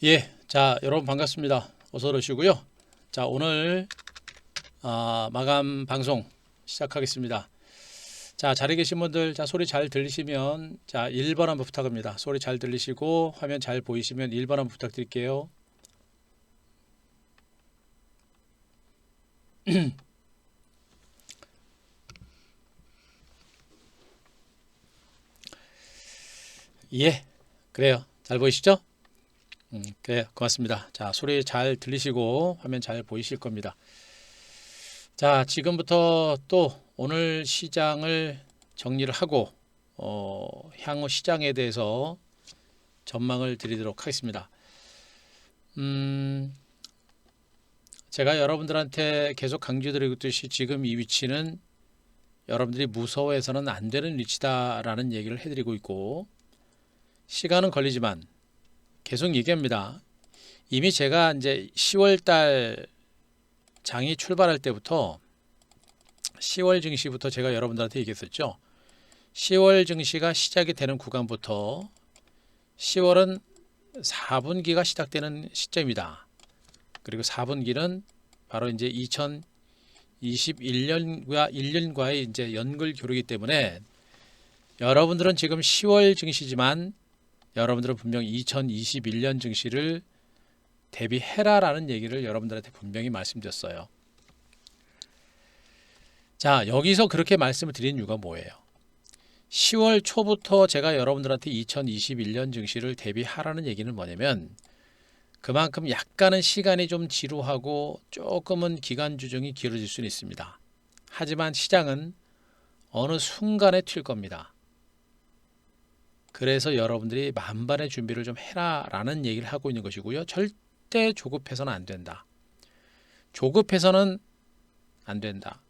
예, 자 여러분 반갑습니다. 어서 오시고요. 자 오늘 마감 방송 시작하겠습니다. 자 자리에 계신 분들 자 소리 잘 들리시면 자 1번 한번 부탁합니다. 소리 잘 들리시고 화면 잘 보이시면 1번 한번 부탁드릴게요. 예, 그래요. 잘 보이시죠? 그래요. 고맙습니다. 자 소리 잘 들리시고 화면 잘 보이실 겁니다. 자 지금부터 또 오늘 시장을 정리를 하고 향후 시장에 대해서 전망을 드리도록 하겠습니다. 제가 여러분들한테 계속 강조드리고 있듯이 지금 이 위치는 여러분들이 무서워해서는 안 되는 위치다라는 얘기를 해드리고 있고, 시간은 걸리지만 계속 얘기합니다. 이미 제가 이제 10월달 장이 출발할 때부터 10월 증시부터 제가 여러분들한테 얘기했었죠. 10월 증시가 시작이 되는 구간부터 10월은 4분기가 시작되는 시점이다. 그리고 4분기는 바로 이제 2021년과의 이제 연결 교류이기 때문에 여러분들은 지금 10월 증시지만 여러분들은 분명 2021년 증시를 대비해라라는 얘기를 여러분들한테 분명히 말씀드렸어요. 자, 여기서 그렇게 말씀을 드린 이유가 뭐예요? 10월 초부터 제가 여러분들한테 2021년 증시를 대비하라는 얘기는 뭐냐면, 그만큼 약간은 시간이 좀 지루하고 조금은 기간 조정이 길어질 수는 있습니다. 하지만 시장은 어느 순간에 튈 겁니다. 그래서 여러분들이 만반의 준비를 좀 해라라는 얘기를 하고 있는 것이고요. 절대 조급해서는 안 된다. 조급해서는 안 된다.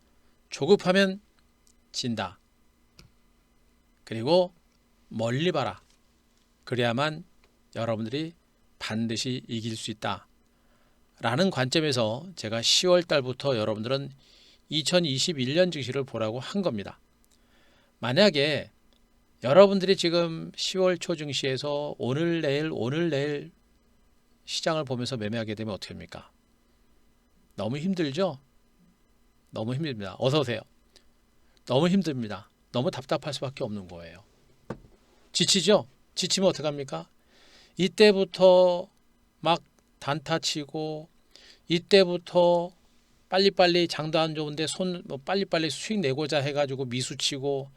조급하면 진다. 그리고 멀리 봐라. 그래야만 여러분들이 반드시 이길 수 있다 라는 관점에서 제가 10월 달부터 여러분들은 2021년 증시를 보라고 한 겁니다. 만약에 여러분들이 지금 10월 초 증시에서 오늘 내일 시장을 보면서 매매하게 되면 어떻게 합니까? 너무 힘들죠? 너무 힘듭니다. 어서 오세요. 너무 힘듭니다. 너무 답답할 수밖에 없는 거예요. 지치죠? 지치면 어떡합니까? 이때부터 막 단타 치고, 이때부터 빨리빨리 장도 안 좋은데 빨리빨리 수익 내고자 해가지고 미수치고,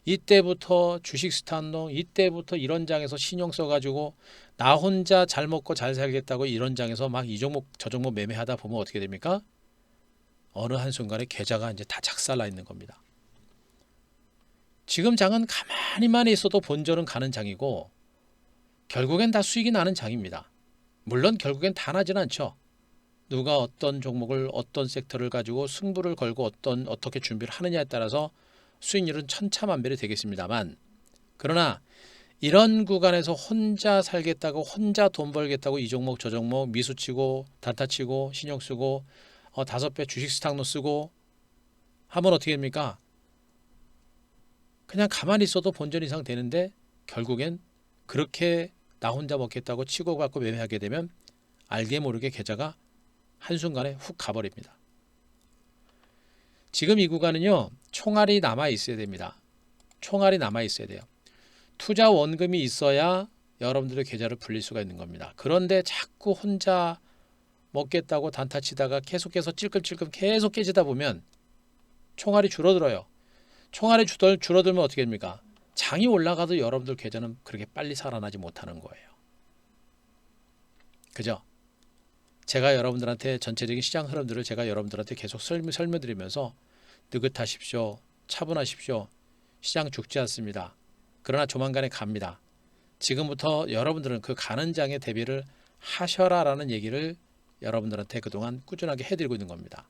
이때부터 주식 스타운동, 이때부터 이런 장에서 신용 써가지고 나 혼자 잘 먹고 잘 살겠다고 이런 장에서 막 이 종목 저 종목 매매하다 보면 어떻게 됩니까? 어느 한순간에 계좌가 이제 다 작살나 있는 겁니다. 지금 장은 가만히만 있어도 본전은 가는 장이고, 결국엔 다 수익이 나는 장입니다. 물론 결국엔 다 나진 않죠. 누가 어떤 종목을 어떤 섹터를 가지고 승부를 걸고 어떻게 준비를 하느냐에 따라서 수익률은 천차만별이 되겠습니다만, 그러나 이런 구간에서 혼자 살겠다고, 혼자 돈 벌겠다고 이 종목 저 종목 미수치고 단타치고 신용 쓰고 5배 주식 스탁로 쓰고 하면 어떻게 됩니까? 그냥 가만히 있어도 본전 이상 되는데, 결국엔 그렇게 나 혼자 먹겠다고 치고 받고 매매하게 되면 알게 모르게 계좌가 한순간에 훅 가버립니다. 지금 이 구간은요, 총알이 남아 있어야 됩니다. 총알이 남아 있어야 돼요. 투자 원금이 있어야 여러분들의 계좌를 불릴 수가 있는 겁니다. 그런데 자꾸 혼자 먹겠다고 단타 치다가 계속해서 찔끔찔끔 계속 깨지다 보면 총알이 줄어들어요. 총알이 줄어들면 어떻게 됩니까? 장이 올라가도 여러분들 계좌는 그렇게 빨리 살아나지 못하는 거예요. 그죠? 제가 여러분들한테 전체적인 시장 흐름들을 제가 여러분들한테 계속 설명드리면서 느긋하십시오. 차분하십시오. 시장 죽지 않습니다. 그러나 조만간에 갑니다. 지금부터 여러분들은 그 가는 장에 대비를 하셔라라는 얘기를 여러분들한테 그동안 꾸준하게 해드리고 있는 겁니다.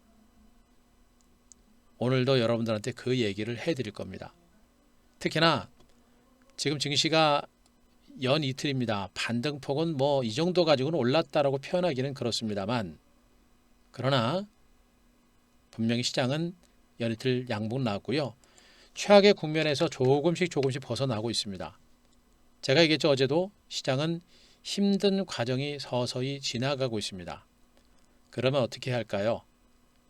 오늘도 여러분들한테 그 얘기를 해드릴 겁니다. 특히나 지금 증시가 연 이틀입니다. 반등폭은 뭐 이 정도 가지고는 올랐다라고 표현하기는 그렇습니다만, 그러나 분명히 시장은 연 이틀 양봉 나왔고요. 최악의 국면에서 조금씩 벗어나고 있습니다. 제가 얘기했죠. 어제도 시장은 힘든 과정이 서서히 지나가고 있습니다. 그러면 어떻게 할까요?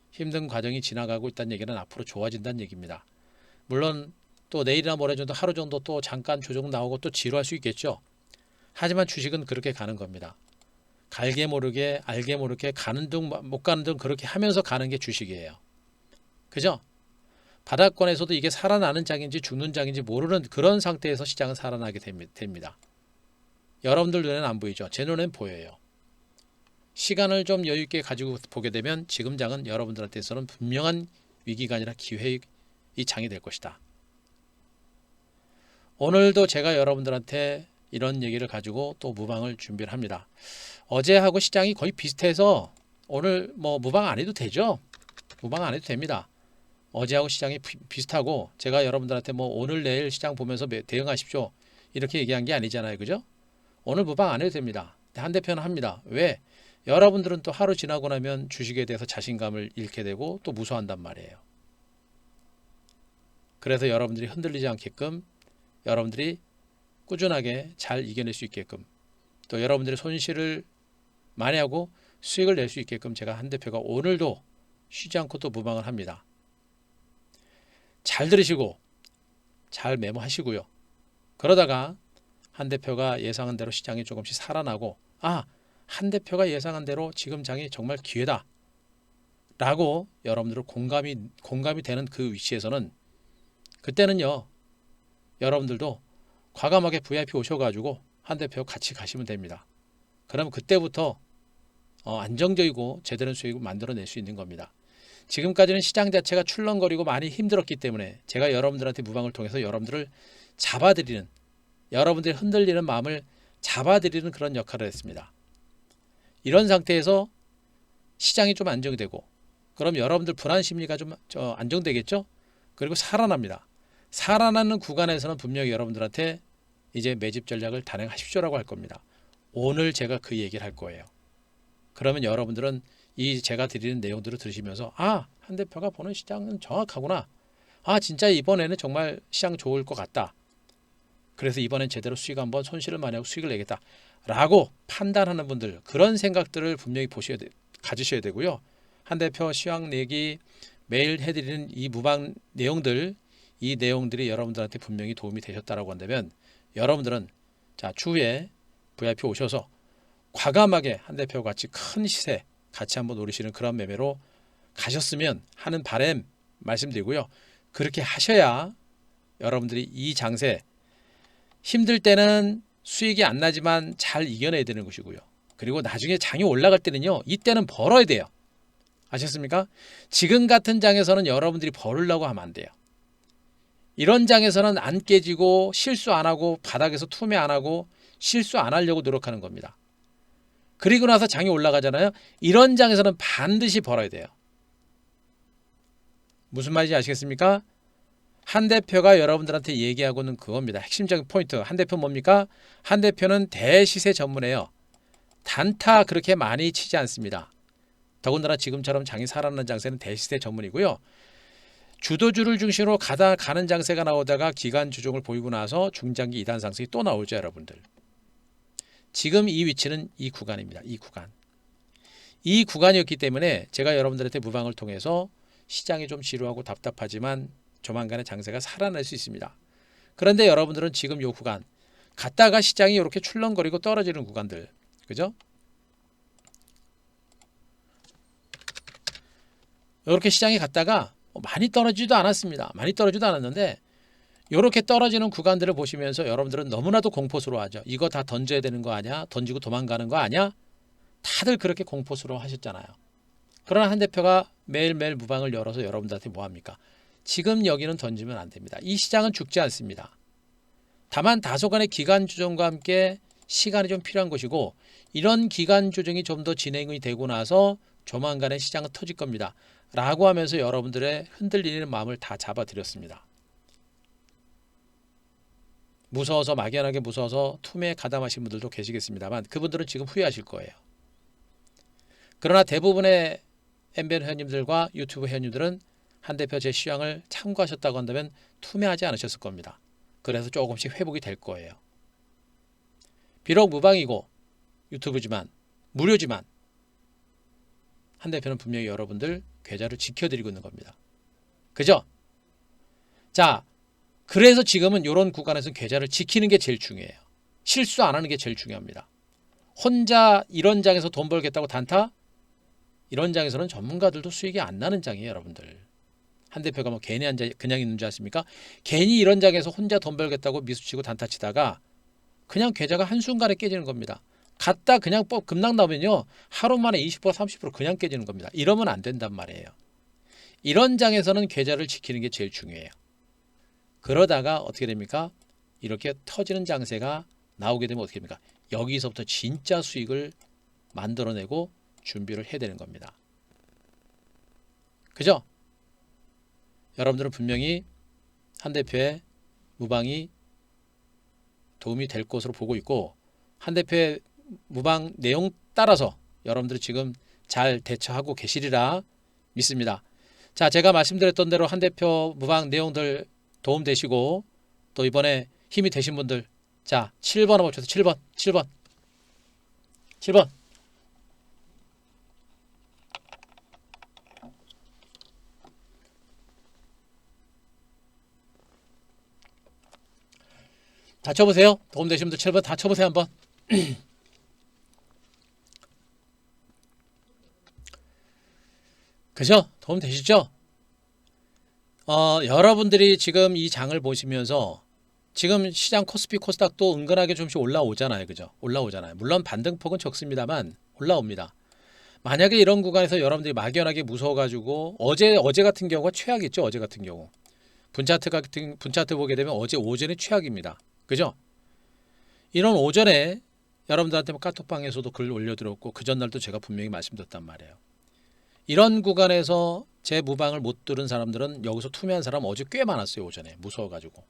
힘든 과정이 지나가고 있다는 얘기는 앞으로 좋아진다는 얘기입니다. 물론 또 내일이나 모레 정도 하루 정도 또 잠깐 조정 나오고 또 지루할 수 있겠죠. 하지만 주식은 그렇게 가는 겁니다. 갈게 모르게 알게 모르게 가는 둥 못 가는 둥 그렇게 하면서 가는 게 주식이에요. 그죠? 바닥권에서도 이게 살아나는 장인지 죽는 장인지 모르는 그런 상태에서 시장은 살아나게 됩니다. 여러분들 눈에는 안 보이죠? 제 눈에는 보여요. 시간을 좀 여유 있게 가지고 보게 되면 지금 장은 여러분들한테서는 분명한 위기가 아니라 기회의 장이 될 것이다. 오늘도 제가 여러분들한테 이런 얘기를 가지고 또 무방을 준비를 합니다. 어제하고 시장이 거의 비슷해서 오늘 뭐 무방 안 해도 되죠? 무방 안 해도 됩니다. 어제하고 시장이 비슷하고 제가 여러분들한테 뭐 오늘 내일 시장 보면서 대응하십시오 이렇게 얘기한 게 아니잖아요. 그죠? 오늘 무방 안 해도 됩니다. 한 대표는 합니다. 왜? 여러분들은 또 하루 지나고 나면 주식에 대해서 자신감을 잃게 되고 또 무서워한단 말이에요. 그래서 여러분들이 흔들리지 않게끔 여러분들이 꾸준하게 잘 이겨낼 수 있게끔 또 여러분들의 손실을 만회하고 수익을 낼 수 있게끔 제가 한 대표가 오늘도 쉬지 않고 또 무방을 합니다. 잘 들으시고 잘 메모하시고요. 그러다가 한 대표가 예상한 대로 시장이 조금씩 살아나고 한 대표가 예상한 대로 지금 장이 정말 기회다 라고 여러분들 공감이 되는 그 위치에서는 그때는요 여러분들도 과감하게 VIP 오셔가지고 한 대표 같이 가시면 됩니다. 그럼 그때부터 안정적이고 제대로 수익을 만들어낼 수 있는 겁니다. 지금까지는 시장 자체가 출렁거리고 많이 힘들었기 때문에 제가 여러분들한테 무방을 통해서 여러분들을 잡아드리는 여러분들이 흔들리는 마음을 잡아드리는 그런 역할을 했습니다. 이런 상태에서 시장이 좀 안정되고 그럼 여러분들 불안 심리가 좀 안정되겠죠? 그리고 살아납니다. 살아나는 구간에서는 분명히 여러분들한테 이제 매집 전략을 단행하십시오라고 할 겁니다. 오늘 제가 그 얘기를 할 거예요. 그러면 여러분들은 이 제가 드리는 내용들을 들으시면서 한 대표가 보는 시장은 정확하구나. 진짜 이번에는 정말 시장 좋을 것 같다. 그래서 이번엔 제대로 수익 한번 손실을 많이 하고 수익을 내겠다. 라고 판단하는 분들 그런 생각들을 분명히 가지셔야 되고요. 한 대표 시황 내기 매일 해드리는 이 무방 내용들 이 내용들이 여러분들한테 분명히 도움이 되셨다라고 한다면 여러분들은 추후에 VIP 오셔서 과감하게 한 대표 같이 큰 시세 같이 한번 노리시는 그런 매매로 가셨으면 하는 바람 말씀드리고요. 그렇게 하셔야 여러분들이 이 장세 힘들 때는 수익이 안 나지만 잘 이겨내야 되는 것이고요. 그리고 나중에 장이 올라갈 때는요. 이때는 벌어야 돼요. 아셨습니까? 지금 같은 장에서는 여러분들이 벌으려고 하면 안 돼요. 이런 장에서는 안 깨지고 실수 안 하고 바닥에서 투매 안 하고 실수 안 하려고 노력하는 겁니다. 그리고 나서 장이 올라가잖아요. 이런 장에서는 반드시 벌어야 돼요. 무슨 말인지 아시겠습니까? 한 대표가 여러분들한테 얘기하고는 그겁니다. 핵심적인 포인트. 한 대표 뭡니까? 한 대표는 대시세 전문이에요. 단타 그렇게 많이 치지 않습니다. 더군다나 지금처럼 장이 살아나는 장세는 대시세 전문이고요. 주도주를 중심으로 가는 장세가 나오다가 기간 조정을 보이고 나서 중장기 2단 상승이 또 나오죠, 여러분들. 지금 이 위치는 이 구간입니다. 이 구간이었기 때문에 제가 여러분들한테 무방을 통해서 시장이 좀 지루하고 답답하지만 조만간에 장세가 살아날 수 있습니다. 그런데 여러분들은 지금 이 구간 갔다가 시장이 이렇게 출렁거리고 떨어지는 구간들, 그죠? 이렇게 시장이 갔다가 많이 떨어지지도 않았습니다. 많이 떨어지도 않았는데 이렇게 떨어지는 구간들을 보시면서 여러분들은 너무나도 공포스러워하죠. 이거 다 던져야 되는 거 아니야? 던지고 도망가는 거 아니야? 다들 그렇게 공포스러워 하셨잖아요. 그러나 한 대표가 매일매일 무방을 열어서 여러분들한테 뭐합니까? 지금 여기는 던지면 안 됩니다. 이 시장은 죽지 않습니다. 다만 다소간의 기간 조정과 함께 시간이 좀 필요한 것이고 이런 기간 조정이 좀 더 진행이 되고 나서 조만간에 시장은 터질 겁니다. 라고 하면서 여러분들의 흔들리는 마음을 다 잡아드렸습니다. 무서워서 막연하게 무서워서 투매에 가담하신 분들도 계시겠습니다만 그분들은 지금 후회하실 거예요. 그러나 대부분의 MBN 회원님들과 유튜브 회원님들은 한 대표 제 시황을 참고하셨다고 한다면 투매하지 않으셨을 겁니다. 그래서 조금씩 회복이 될 거예요. 비록 무방이고 유튜브지만 무료지만 한 대표는 분명히 여러분들 계좌를 지켜드리고 있는 겁니다. 그죠? 자, 그래서 지금은 이런 구간에서 계좌를 지키는 게 제일 중요해요. 실수 안 하는 게 제일 중요합니다. 혼자 이런 장에서 돈 벌겠다고 단타? 이런 장에서는 전문가들도 수익이 안 나는 장이에요, 여러분들. 한 대표가 뭐 괜히 앉아 그냥 있는 줄 아십니까? 괜히 이런 장에서 혼자 돈 벌겠다고 미수치고 단타 치다가 그냥 계좌가 한순간에 깨지는 겁니다. 갔다 그냥 급락 나오면요, 하루 만에 20% 30% 그냥 깨지는 겁니다. 이러면 안 된단 말이에요. 이런 장에서는 계좌를 지키는 게 제일 중요해요. 그러다가 어떻게 됩니까? 이렇게 터지는 장세가 나오게 되면 어떻게 됩니까? 여기서부터 진짜 수익을 만들어내고 준비를 해야 되는 겁니다. 그죠? 여러분들은 분명히 한 대표의 무방이 도움이 될 것으로 보고 있고, 한 대표의 무방 내용 따라서 여러분들이 지금 잘 대처하고 계시리라 믿습니다. 자, 제가 말씀드렸던 대로 한 대표 무방 내용들 도움 되시고, 또 이번에 힘이 되신 분들, 자, 7번 한번 쳐서 7번. 다 쳐보세요. 도움 되신 분들 7번 다 쳐보세요 한번. 그죠? 도움 되시죠? 여러분들이 지금 이 장을 보시면서 지금 시장 코스피 코스닥도 은근하게 좀씩 올라오잖아요. 그죠? 올라오잖아요. 물론 반등폭은 적습니다만 올라옵니다. 만약에 이런 구간에서 여러분들이 막연하게 무서워가지고 어제 같은 경우가 최악이죠. 어제 같은 경우 분차트 보게 되면 어제 오전에 최악입니다. 그죠? 이런 오전에 여러분들한테 카톡방에서도 글 올려드렸고 그 전날도 제가 분명히 말씀드렸단 말이에요. 이런 구간에서 제 무방을 못 들은 사람들은 여기서 투매한 사람 어제 꽤 많았어요. 오전에 무서워가지고.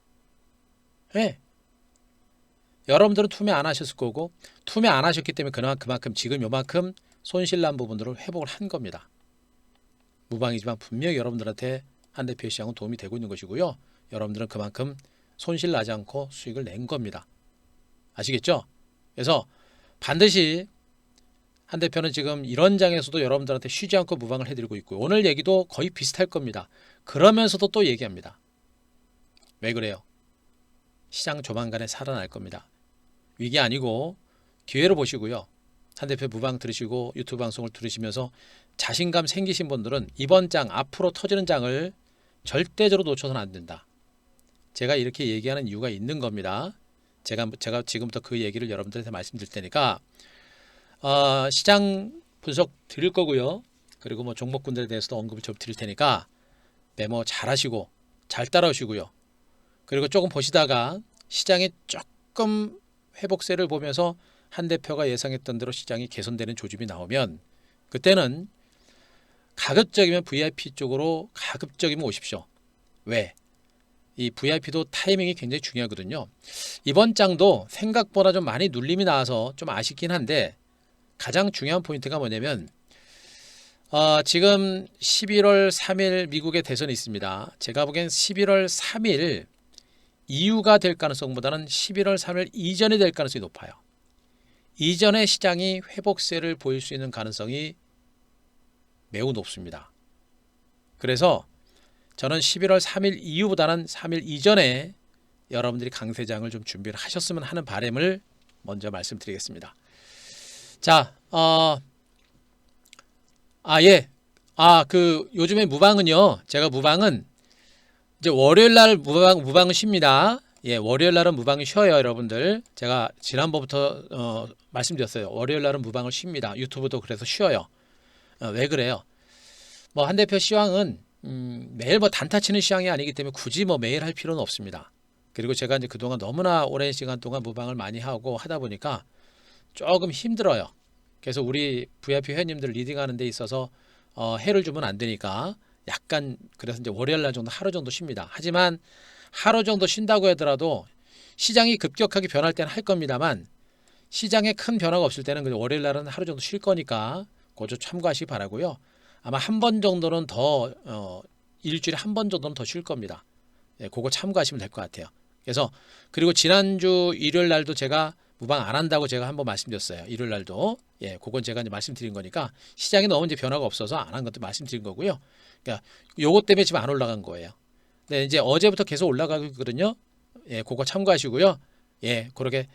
네. 여러분들은 투매 안 하셨을 거고, 투매 안 하셨기 때문에 그만큼 지금 요만큼 손실난 부분들을 회복을 한 겁니다. 무방이지만 분명히 여러분들한테 한 대표의 시장은 도움이 되고 있는 것이고요. 여러분들은 그만큼 손실 나지 않고 수익을 낸 겁니다. 아시겠죠? 그래서 반드시 한 대표는 지금 이런 장에서도 여러분들한테 쉬지 않고 무방을 해드리고 있고요. 오늘 얘기도 거의 비슷할 겁니다. 그러면서도 또 얘기합니다. 왜 그래요? 시장 조만간에 살아날 겁니다. 위기 아니고 기회로 보시고요. 한 대표 무방 들으시고 유튜브 방송을 들으시면서 자신감 생기신 분들은 이번 장, 앞으로 터지는 장을 절대적으로 놓쳐서는 안 된다. 제가 이렇게 얘기하는 이유가 있는 겁니다. 제가 지금부터 그 얘기를 여러분들한테 말씀드릴 테니까 시장 분석 드릴 거고요. 그리고 뭐 종목군들에 대해서도 언급을 좀 드릴 테니까 메모 잘 하시고 잘 따라오시고요. 그리고 조금 보시다가 시장이 조금 회복세를 보면서 한 대표가 예상했던 대로 시장이 개선되는 조짐이 나오면 그때는 가급적이면 VIP 쪽으로 가급적이면 오십시오. 왜? 이 VIP도 타이밍이 굉장히 중요하거든요. 이번 장도 생각보다 좀 많이 눌림이 나와서 좀 아쉽긴 한데 가장 중요한 포인트가 뭐냐면 지금 11월 3일 미국의 대선이 있습니다. 제가 보기엔 11월 3일 이후가 될 가능성보다는 11월 3일 이전이 될 가능성이 높아요. 이전에 시장이 회복세를 보일 수 있는 가능성이 매우 높습니다. 그래서 저는 11월 3일 이후보다는 3일 이전에 여러분들이 강세장을 좀 준비를 하셨으면 하는 바람을 먼저 말씀드리겠습니다. 자, 요즘에 무방은요. 제가 무방은 이제 월요일 날 무방은 쉽니다. 예, 월요일 날은 무방이 쉬어요, 여러분들. 제가 지난번부터 말씀드렸어요. 월요일 날은 무방을 쉽니다. 유튜브도 그래서 쉬어요. 왜 그래요? 뭐 한 대표 시황은 매일 뭐 단타 치는 시황이 아니기 때문에 굳이 뭐 매일 할 필요는 없습니다. 그리고 제가 이제 그동안 너무나 오랜 시간 동안 무방을 많이 하고 하다 보니까 조금 힘들어요. 그래서 우리 VIP 회원님들 리딩하는 데 있어서 해를 주면 안 되니까 약간 그래서 이제 월요일 날 정도 하루 정도 쉽니다. 하지만 하루 정도 쉰다고 하더라도 시장이 급격하게 변할 때는 할 겁니다만 시장에 큰 변화가 없을 때는 그냥 월요일 날은 하루 정도 쉴 거니까 그거 좀 참고하시기 바라고요. 아마 한 번 정도는 더 일주일에 한 번 정도는 더 쉴 겁니다. 예, 그거 참고하시면 될 것 같아요. 그래서 그리고 지난주 일요일 날도 제가 무방 안 한다고 제가 한번 말씀드렸어요. 일요일 날도. 예, 그건 제가 이제 말씀드린 거니까 시장이 너무 이제 변화가 없어서 안 한 것도 말씀드린 거고요. 그러니까 요것 때문에 지금 안 올라간 거예요. 네, 이제 어제부터 계속 올라가고 있거든요. 예, 그거 참고하시고요. 예, 그렇게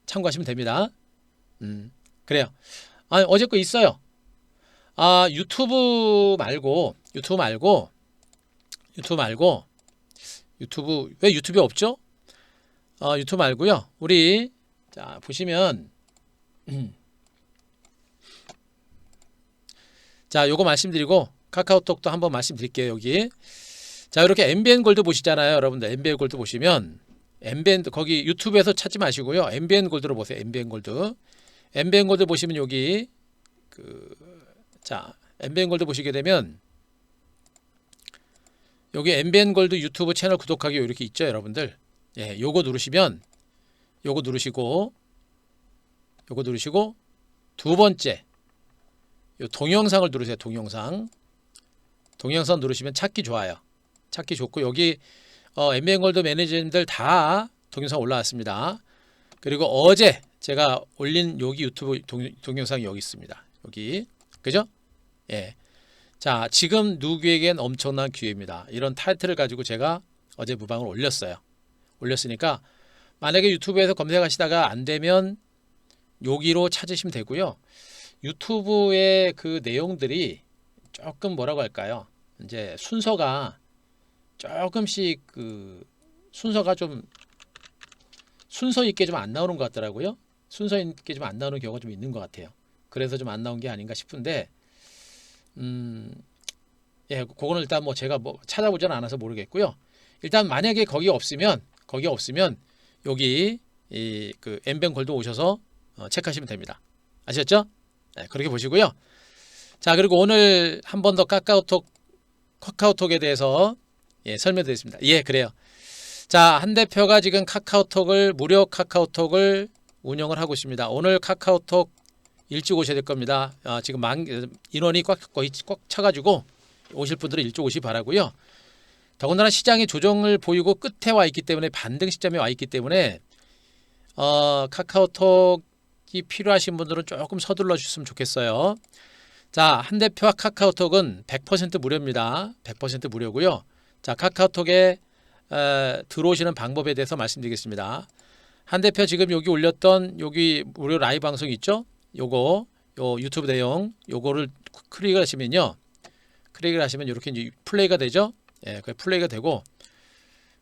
참고하시면 됩니다. 그래요. 어제 거 있어요. 유튜브 말고 왜 유튜브에 없죠? 유튜브 말고요. 우리 자 보시면 자 요거 말씀드리고 카카오톡도 한번 말씀드릴게요. 여기 자 이렇게 MBN 골드 보시잖아요. 여러분들 MBN 골드 보시면 MBN 거기 유튜브에서 찾지 마시고요. MBN 골드로 보세요. MBN 골드 보시면 여기 자 MBN 골드 보시게 되면 여기 MBN 골드 유튜브 채널 구독하기 이렇게 있죠, 여러분들. 예, 요거 누르시면 요거 누르시고 두 번째 요 동영상을 누르세요. 동영상 누르시면 찾기 좋아요. 찾기 좋고 여기 MBN 골드 매니저님들 다 동영상 올라왔습니다. 그리고 어제 제가 올린 여기 유튜브 동영상이 여기 있습니다. 여기 그죠? 예. 자 지금 누구에겐 엄청난 기회입니다. 이런 타이틀을 가지고 제가 어제 무방을 올렸으니까 만약에 유튜브에서 검색하시다가 안 되면 여기로 찾으시면 되고요. 유튜브의 그 내용들이 조금 뭐라고 할까요? 이제 순서가 조금씩 순서가 좀 순서 있게 좀 안 나오는 것 같더라고요. 순서 있게 좀 안 나오는 경우가 좀 있는 것 같아요. 그래서 좀 안 나온 게 아닌가 싶은데 예, 그거는 일단 뭐 제가 뭐 찾아보지는 않아서 모르겠고요. 일단 만약에 거기 없으면 여기 그 MBN 골드 오셔서 체크하시면 됩니다. 아셨죠? 네, 그렇게 보시고요. 자 그리고 오늘 한 번 더 카카오톡에 대해서 예, 설명드리겠습니다. 예, 그래요. 자, 한 대표가 지금 무료 카카오톡을 운영을 하고 있습니다. 오늘 카카오톡 일찍 오셔야 될 겁니다. 지금 인원이 거의 꽉 차가지고 오실 분들은 일찍 오시기 바라고요. 더군다나 시장이 조정을 보이고 끝에 와 있기 때문에 반등 시점에 와 있기 때문에 카카오톡이 필요하신 분들은 조금 서둘러 주셨으면 좋겠어요. 자, 한 대표와 카카오톡은 100% 무료입니다. 100% 무료고요. 자, 카카오톡에 들어오시는 방법에 대해서 말씀드리겠습니다. 한 대표 지금 여기 올렸던 여기 무료 라이브 방송 있죠? 요 유튜브 내용 요거를 클릭을 하시면 이렇게 이제 플레이가 되죠? 예, 그 플레이가 되고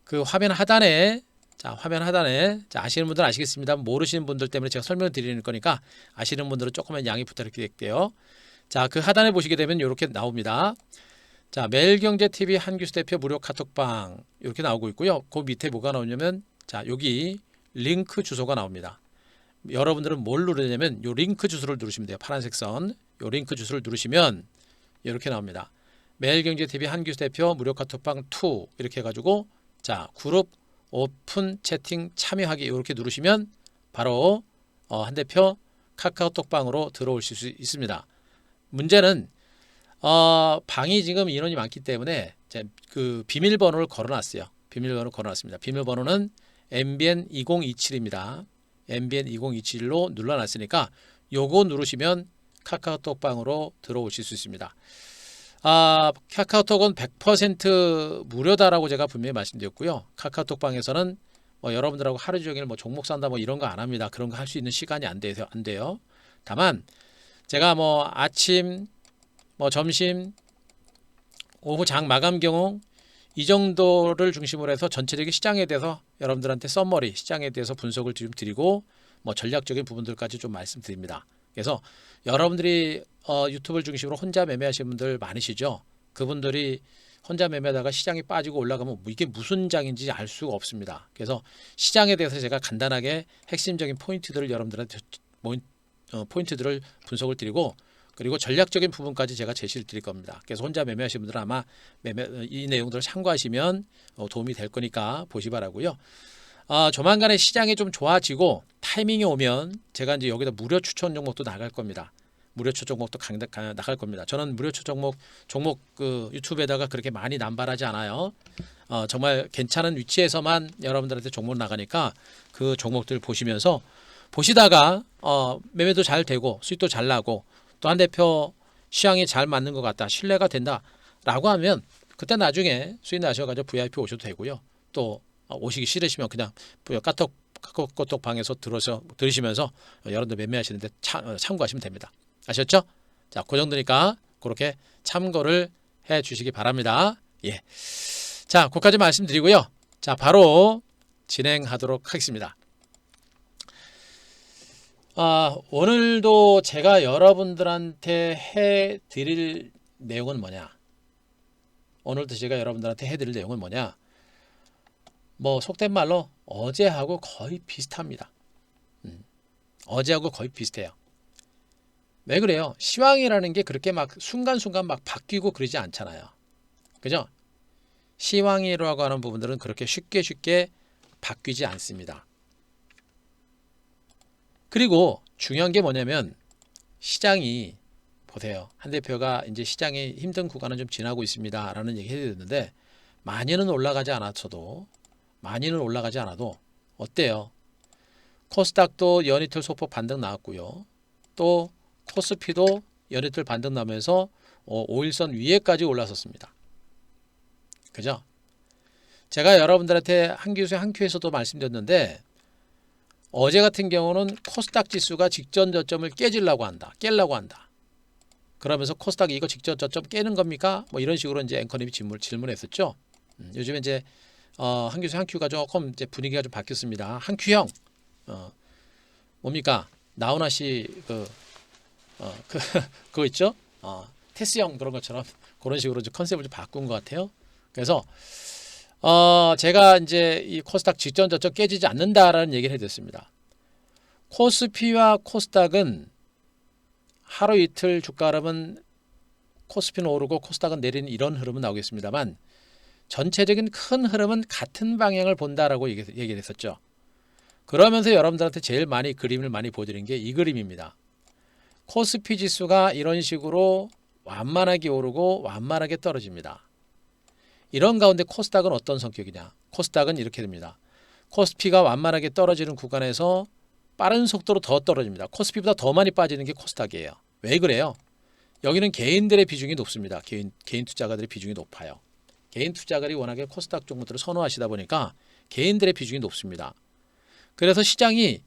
그 화면 하단에 자 아시는 분들은 아시겠습니다. 모르시는 분들 때문에 제가 설명을 드리는 거니까 아시는 분들은 조금만 양해 부탁드릴게요. 자, 그 하단에 보시게 되면 이렇게 나옵니다. 자, 매일경제TV 한규수 대표 무료 카톡방 이렇게 나오고 있고요. 그 밑에 뭐가 나오냐면 자, 여기 링크 주소가 나옵니다. 여러분들은 뭘 누르냐면 요 링크 주소를 누르시면 돼요. 파란색 선. 요 링크 주소를 누르시면 이렇게 나옵니다. 매일경제TV 한규수 대표 무료 카톡방 2 이렇게 해가지고 자 그룹 오픈 채팅 참여하기 이렇게 누르시면 바로 한 대표 카카오톡방으로 들어오실 수 있습니다. 문제는 방이 지금 인원이 많기 때문에 그 비밀번호를 걸어놨어요. 비밀번호를 걸어놨습니다. 비밀번호는 MBN 2027입니다. MBN 2027로 눌러놨으니까 요거 누르시면 카카오톡방으로 들어오실 수 있습니다. 카카오톡은 100% 무료다라고 제가 분명히 말씀드렸고요. 카카오톡방에서는 여러분들하고 하루 종일 종목 산다 이런 거 안 합니다. 그런 거 할 수 있는 시간이 안 돼요. 다만 제가 아침, 점심, 오후 장 마감 경우 이 정도를 중심으로 해서 전체적인 시장에 대해서 여러분들한테 썸머리 시장에 대해서 분석을 좀 드리고 전략적인 부분들까지 좀 말씀드립니다. 그래서 여러분들이 유튜브를 중심으로 혼자 매매하시는 분들 많으시죠. 그분들이 혼자 매매하다가 시장이 빠지고 올라가면 이게 무슨 장인지 알 수가 없습니다. 그래서 시장에 대해서 제가 간단하게 핵심적인 포인트들을 여러분들한테 포인트들을 분석을 드리고 그리고 전략적인 부분까지 제가 제시를 드릴 겁니다. 그래서 혼자 매매하시는 분들은 아마 이 내용들을 참고하시면 도움이 될 거니까 보시 바라고요. 조만간에 시장이 좀 좋아지고 타이밍이 오면 제가 이제 여기다 무료 추천 종목도 나갈 겁니다. 무료 추천 종목도 나갈 겁니다. 저는 무료 추천 종목 그 유튜브에다가 그렇게 많이 남발하지 않아요. 정말 괜찮은 위치에서만 여러분들한테 종목 나가니까 그 종목들 보시면서 보시다가 매매도 잘 되고 수익도 잘 나고 또 한 대표 시황이 잘 맞는 것 같다, 신뢰가 된다라고 하면 그때 나중에 수익 나셔가지고 VIP 오셔도 되고요. 또 오시기 싫으시면 그냥 카톡 방에서 들으시면서 여러분들 매매하시는데 참고하시면 됩니다. 아셨죠? 자, 그 정도니까 그렇게 참고를 해 주시기 바랍니다. 예. 자, 그까지 말씀드리고요. 자, 바로 진행하도록 하겠습니다. 오늘도 제가 여러분들한테 해드릴 내용은 뭐냐? 오늘도 제가 여러분들한테 해드릴 내용은 뭐냐? 뭐 속된 말로 어제하고 거의 비슷합니다. 어제하고 거의 비슷해요. 왜 그래요? 시황이라는 게 그렇게 막 순간순간 막 바뀌고 그러지 않잖아요. 그죠? 시황이라고 하는 부분들은 그렇게 쉽게 바뀌지 않습니다. 그리고 중요한 게 뭐냐면 시장이 보세요. 한 대표가 이제 시장이 힘든 구간은 좀 지나고 있습니다 라는 얘기 해드렸는데 많이는 올라가지 않아도 어때요? 코스닥도 연이틀 소폭 반등 나왔고요. 또 코스피도 연이틀 반등 나면서 5일선 위에까지 올라섰습니다. 그죠? 제가 여러분들한테 한 큐에서도 말씀드렸는데 어제 같은 경우는 코스닥 지수가 직전 저점을 깨려고 한다. 그러면서 코스닥이 이거 직전 저점 깨는 겁니까? 뭐 이런 식으로 이제 앵커님이 질문했었죠. 요즘에 이제 한 큐가 조금 이제 분위기가 좀 바뀌었습니다. 한 큐형 뭡니까? 나훈아 씨 그거 있죠? 테스형 그런 것처럼 그런 식으로 이제 컨셉을 좀 바꾼 것 같아요. 그래서 제가 이제 이 코스닥 직전 저점 깨지지 않는다라는 얘기를 해드렸습니다. 코스피와 코스닥은 하루 이틀 주가 흐름은 코스피는 오르고 코스닥은 내리는 이런 흐름은 나오겠습니다만 전체적인 큰 흐름은 같은 방향을 본다라고 얘기를 했었죠. 그러면서 여러분들한테 제일 많이 그림을 많이 보여드린 게 이 그림입니다. 코스피 지수가 이런 식으로 완만하게 오르고 완만하게 떨어집니다. 이런 가운데 코스닥은 어떤 성격이냐? 코스닥은 이렇게 됩니다. 코스피가 완만하게 떨어지는 구간에서 빠른 속도로 더 떨어집니다. 코스피보다 더 많이 빠지는 게 코스닥이에요. 왜 그래요? 여기는 개인들의 비중이 높습니다. 개인 투자가들의 비중이 높아요. 개인 투자가들이 워낙에 코스닥 종목들을 선호하시다 보니까 개인들의 비중이 높습니다. 그래서 시장이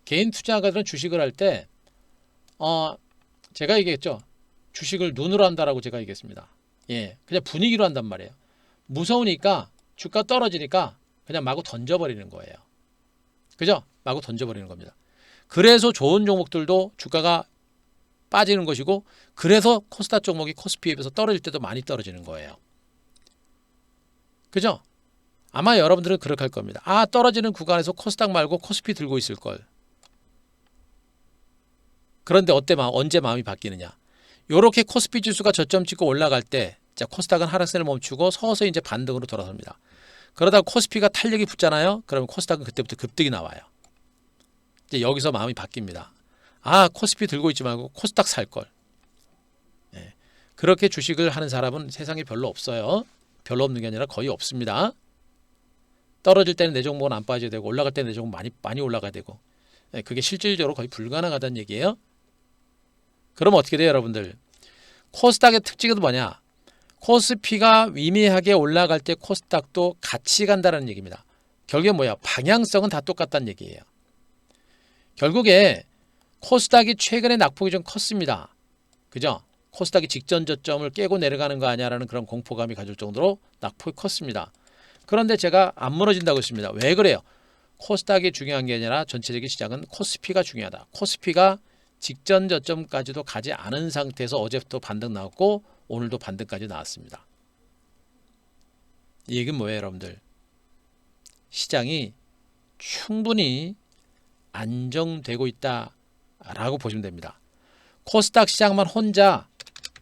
개인 투자가들은 주식을 할 때 제가 얘기했죠. 주식을 눈으로 한다라고 제가 얘기했습니다. 예, 그냥 분위기로 한단 말이에요. 무서우니까 주가 떨어지니까 그냥 마구 던져버리는 거예요. 그죠? 마구 던져버리는 겁니다. 그래서 좋은 종목들도 주가가 빠지는 것이고 그래서 코스닥 종목이 코스피에 비해서 떨어질 때도 많이 떨어지는 거예요. 그죠? 아마 여러분들은 그렇게 할 겁니다. 떨어지는 구간에서 코스닥 말고 코스피 들고 있을 걸. 그런데 언제 마음이 바뀌느냐? 요렇게 코스피 지수가 저점 찍고 올라갈 때 코스닥은 하락세를 멈추고 서서히 이제 반등으로 돌아섭니다. 그러다 코스피가 탄력이 붙잖아요. 그러면 코스닥은 그때부터 급등이 나와요. 이제 여기서 마음이 바뀝니다. 코스피 들고 있지 말고 코스닥 살 걸. 네. 그렇게 주식을 하는 사람은 세상에 별로 없어요. 별로 없는 게 아니라 거의 없습니다. 떨어질 때는 내 종목은 안 빠져야 되고 올라갈 때는 내 종목은 많이 올라가야 되고 그게 실질적으로 거의 불가능하다는 얘기예요. 그럼 어떻게 돼요, 여러분들? 코스닥의 특징은 뭐냐? 코스피가 미미하게 올라갈 때 코스닥도 같이 간다는 얘기입니다. 결국에 뭐야? 방향성은 다 똑같다는 얘기예요. 결국에 코스닥이 최근에 낙폭이 좀 컸습니다. 그죠? 코스닥이 직전 저점을 깨고 내려가는 거 아니야라는 그런 공포감이 가질 정도로 낙폭이 컸습니다. 그런데 제가 안 무너진다고 했습니다. 왜 그래요? 코스닥이 중요한 게 아니라 전체적인 시장은 코스피가 중요하다. 코스피가 직전 저점까지도 가지 않은 상태에서 어제부터 반등 나왔고 오늘도 반등까지 나왔습니다. 이 얘기는 뭐예요, 여러분들? 시장이 충분히 안정되고 있다라고 보시면 됩니다. 코스닥 시장만 혼자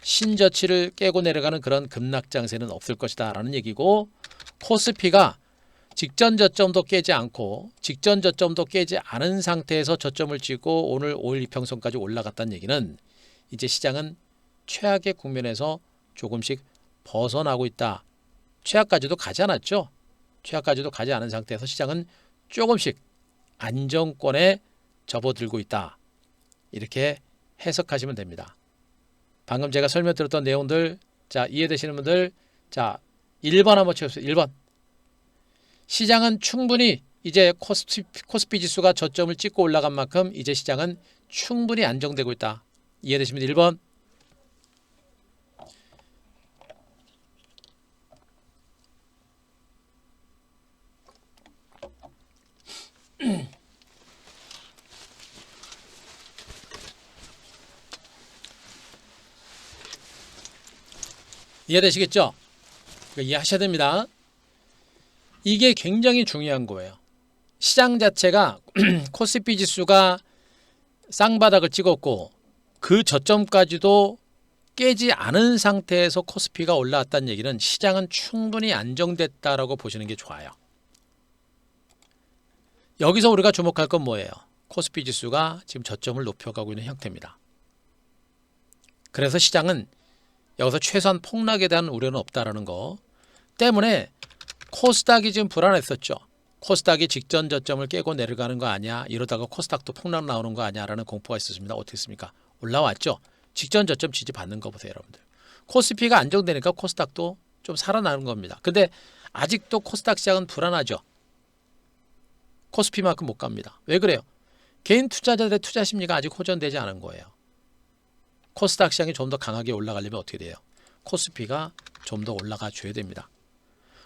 신저치를 깨고 내려가는 그런 급락장세는 없을 것이다 라는 얘기고, 코스피가 직전 저점도 깨지 않고 직전 저점도 깨지 않은 상태에서 저점을 찍고 오늘 5일 이평선까지 올라갔다는 얘기는 이제 시장은 최악의 국면에서 조금씩 벗어나고 있다. 최악까지도 가지 않았죠. 최악까지도 가지 않은 상태에서 시장은 조금씩 안정권에 접어들고 있다. 이렇게 해석하시면 됩니다. 방금 제가 설명드렸던 내용들 자 이해되시는 분들 자 1번 한번 쳐주세요. 1번 시장은 충분히 이제 코스피 지수가 저점을 찍고 올라간 만큼 이제 시장은 충분히 안정되고 있다. 이해되시면 1번 이해되시겠죠? 이해하셔야 됩니다. 이게 굉장히 중요한 거예요. 시장 자체가 코스피 지수가 쌍바닥을 찍었고 그 저점까지도 깨지 않은 상태에서 코스피가 올라왔다는 얘기는 시장은 충분히 안정됐다라고 보시는 게 좋아요. 여기서 우리가 주목할 건 뭐예요? 코스피 지수가 지금 저점을 높여가고 있는 형태입니다. 그래서 시장은 여기서 최소한 폭락에 대한 우려는 없다라는 거 때문에 코스닥이 지금 불안했었죠. 코스닥이 직전 저점을 깨고 내려가는 거 아니야? 이러다가 코스닥도 폭락 나오는 거 아니야? 라는 공포가 있었습니다. 어떻게 했습니까? 올라왔죠. 직전 저점 지지받는 거 보세요, 여러분들. 코스피가 안정되니까 코스닥도 좀 살아나는 겁니다. 근데 아직도 코스닥 시장은 불안하죠. 코스피만큼 못 갑니다. 왜 그래요? 개인 투자자들의 투자 심리가 아직 호전되지 않은 거예요. 코스닥 시장이 좀 더 강하게 올라가려면 어떻게 돼요? 코스피가 좀 더 올라가 줘야 됩니다.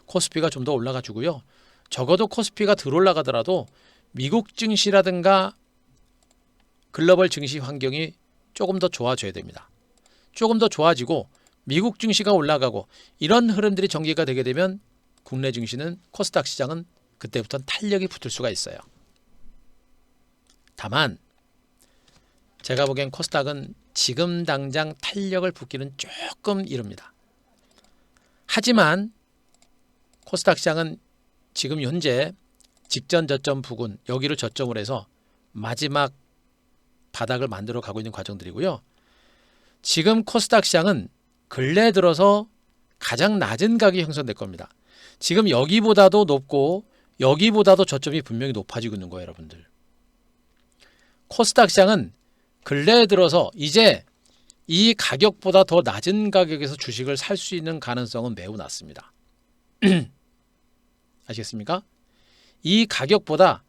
코스피가 좀 더 올라가 주고요. 적어도 코스피가 덜 올라가더라도 미국 증시라든가 글로벌 증시 환경이 조금 더 좋아져야 됩니다. 조금 더 좋아지고 미국 증시가 올라가고 이런 흐름들이 전개가 되게 되면 국내 증시는 코스닥 시장은 그때부터는 탄력이 붙을 수가 있어요. 다만 제가 보기엔 코스닥은 지금 당장 탄력을 붙기는 조금 이릅니다. 하지만 코스닥 시장은 지금 현재 직전 저점 부근 여기를 저점으로 해서 마지막 바닥을 만들어 가고 있는 과정들이고요. 지금 코스닥 시장은 근래 들어서 가장 낮은 가격이 형성될 겁니다. 지금 여기보다도 높고 여기보다도 저점이 분명히 높아지고 있는 거예요, 여러분들. 코스닥 시장은 근래에 들어서 이제 이 가격보다 더 낮은 가격에서 주식을 살 수 있는 가능성은 매우 낮습니다. 아시겠습니까? 이 가격보다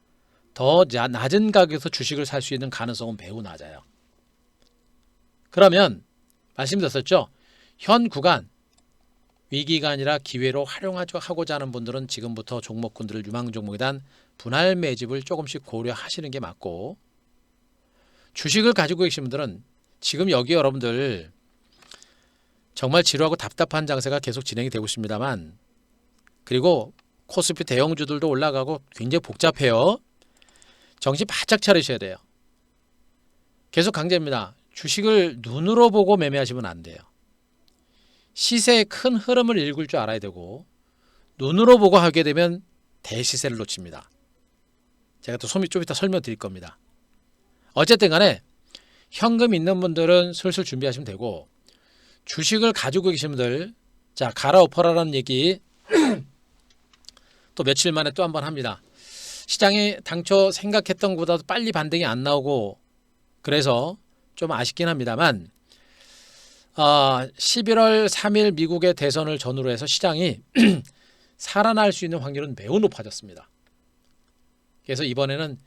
더 낮은 가격에서 주식을 살 수 있는 가능성은 매우 낮아요. 그러면 말씀드렸었죠? 현 구간 위기가 아니라 기회로 활용하고자 하는 분들은 지금부터 종목군들을 유망 종목에 대한 분할 매집을 조금씩 고려하시는 게 맞고, 주식을 가지고 계신 분들은 지금 여기 여러분들 정말 지루하고 답답한 장세가 계속 진행이 되고 있습니다만, 그리고 코스피 대형주들도 올라가고 굉장히 복잡해요. 정신 바짝 차리셔야 돼요. 계속 강조입니다. 주식을 눈으로 보고 매매하시면 안 돼요. 시세의 큰 흐름을 읽을 줄 알아야 되고, 눈으로 보고 하게 되면 대시세를 놓칩니다. 제가 또 좀 이따 설명드릴 겁니다. 어쨌든 간에 현금 있는 분들은 슬슬 준비하시면 되고, 주식을 가지고 계신 분들, 자, 갈아엎어라라는 얘기 또 며칠 만에 또 한번 합니다. 시장이 당초 생각했던 것보다도 빨리 반등이 안 나오고 그래서 좀 아쉽긴 합니다만, 11월 3일 미국의 대선을 전후로 해서 시장이 살아날 수 있는 확률은 매우 높아졌습니다. 그래서 이번에는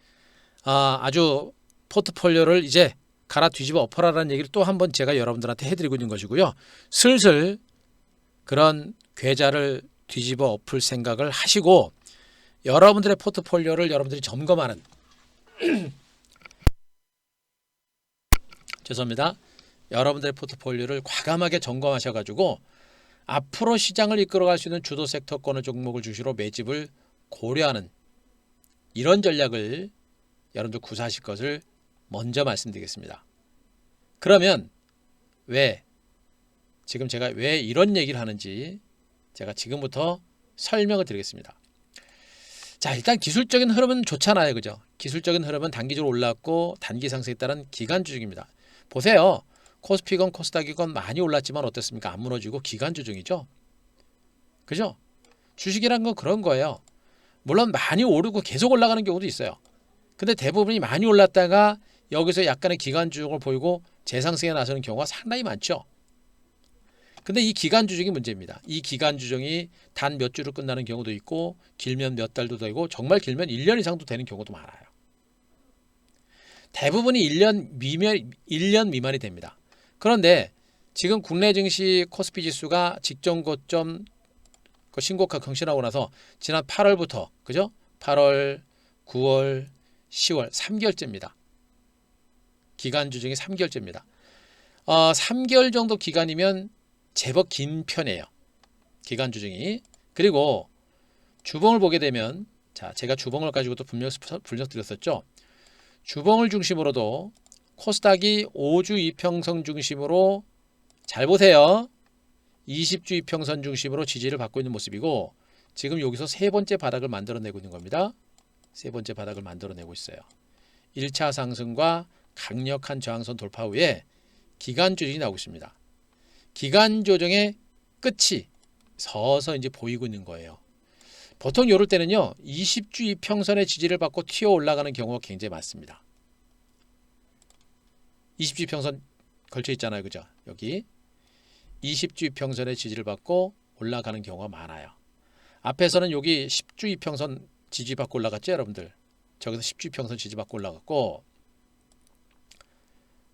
아주 포트폴리오를 이제 갈아 뒤집어 엎어라라는 얘기를 또 한번 제가 여러분들한테 해드리고 있는 것이고요. 슬슬 그런 계좌를 뒤집어 엎을 생각을 하시고, 여러분들의 포트폴리오를 여러분들이 점검하는 죄송합니다. 여러분들의 포트폴리오를 과감하게 점검하셔가지고 앞으로 시장을 이끌어갈 수 있는 주도 섹터권의 종목을 주시로 매집을 고려하는 이런 전략을 여러분들 구사하실 것을 먼저 말씀드리겠습니다. 그러면 지금 제가 왜 이런 얘기를 하는지 제가 지금부터 설명을 드리겠습니다. 자, 일단 기술적인 흐름은 좋잖아요, 그죠? 기술적인 흐름은 단기적으로 올랐고 단기 상승에 따른 기간주중입니다. 보세요. 코스피건 코스닥이건 많이 올랐지만 어떻습니까? 안 무너지고 기간주중이죠. 그죠? 주식이란 건 그런 거예요. 물론 많이 오르고 계속 올라가는 경우도 있어요. 근데 대부분이 많이 올랐다가 여기서 약간의 기간 조정을 보이고 재상승에 나서는 경우가 상당히 많죠. 근데 이 기간 조정이 문제입니다. 이 기간 조정이 단 몇 주로 끝나는 경우도 있고 길면 몇 달도 되고 정말 길면 1년 이상도 되는 경우도 많아요. 대부분이 1년 미만이 됩니다. 그런데 지금 국내 증시 코스피 지수가 직전 고점 신고가 경신하고 나서 지난 8월부터 그죠? 8월, 9월, 10월 3개월째입니다. 기간 조정이 3개월째입니다. 3개월 정도 기간이면 제법 긴 편이에요. 기간 조정이. 그리고 주봉을 보게 되면 자, 제가 주봉을 가지고도 분명 드렸었죠. 주봉을 중심으로도 코스닥이 5주 이평선 중심으로 잘 보세요. 20주 이평선 중심으로 지지를 받고 있는 모습이고 지금 여기서 세 번째 바닥을 만들어내고 있는 겁니다. 세 번째 바닥을 만들어내고 있어요. 1차 상승과 강력한 저항선 돌파 후에 기간 조정이 나오고 있습니다. 기간 조정의 끝이 서서 이제 보이고 있는 거예요. 보통 이럴 때는요. 20주 이평선의 지지를 받고 튀어 올라가는 경우가 굉장히 많습니다. 20주 이평선 걸쳐 있잖아요. 그죠? 여기 20주 이평선의 지지를 받고 올라가는 경우가 많아요. 앞에서는 여기 10주 이평선 지지받고 올라갔죠, 여러분들. 저기서 10주 이평선 지지받고 올라갔고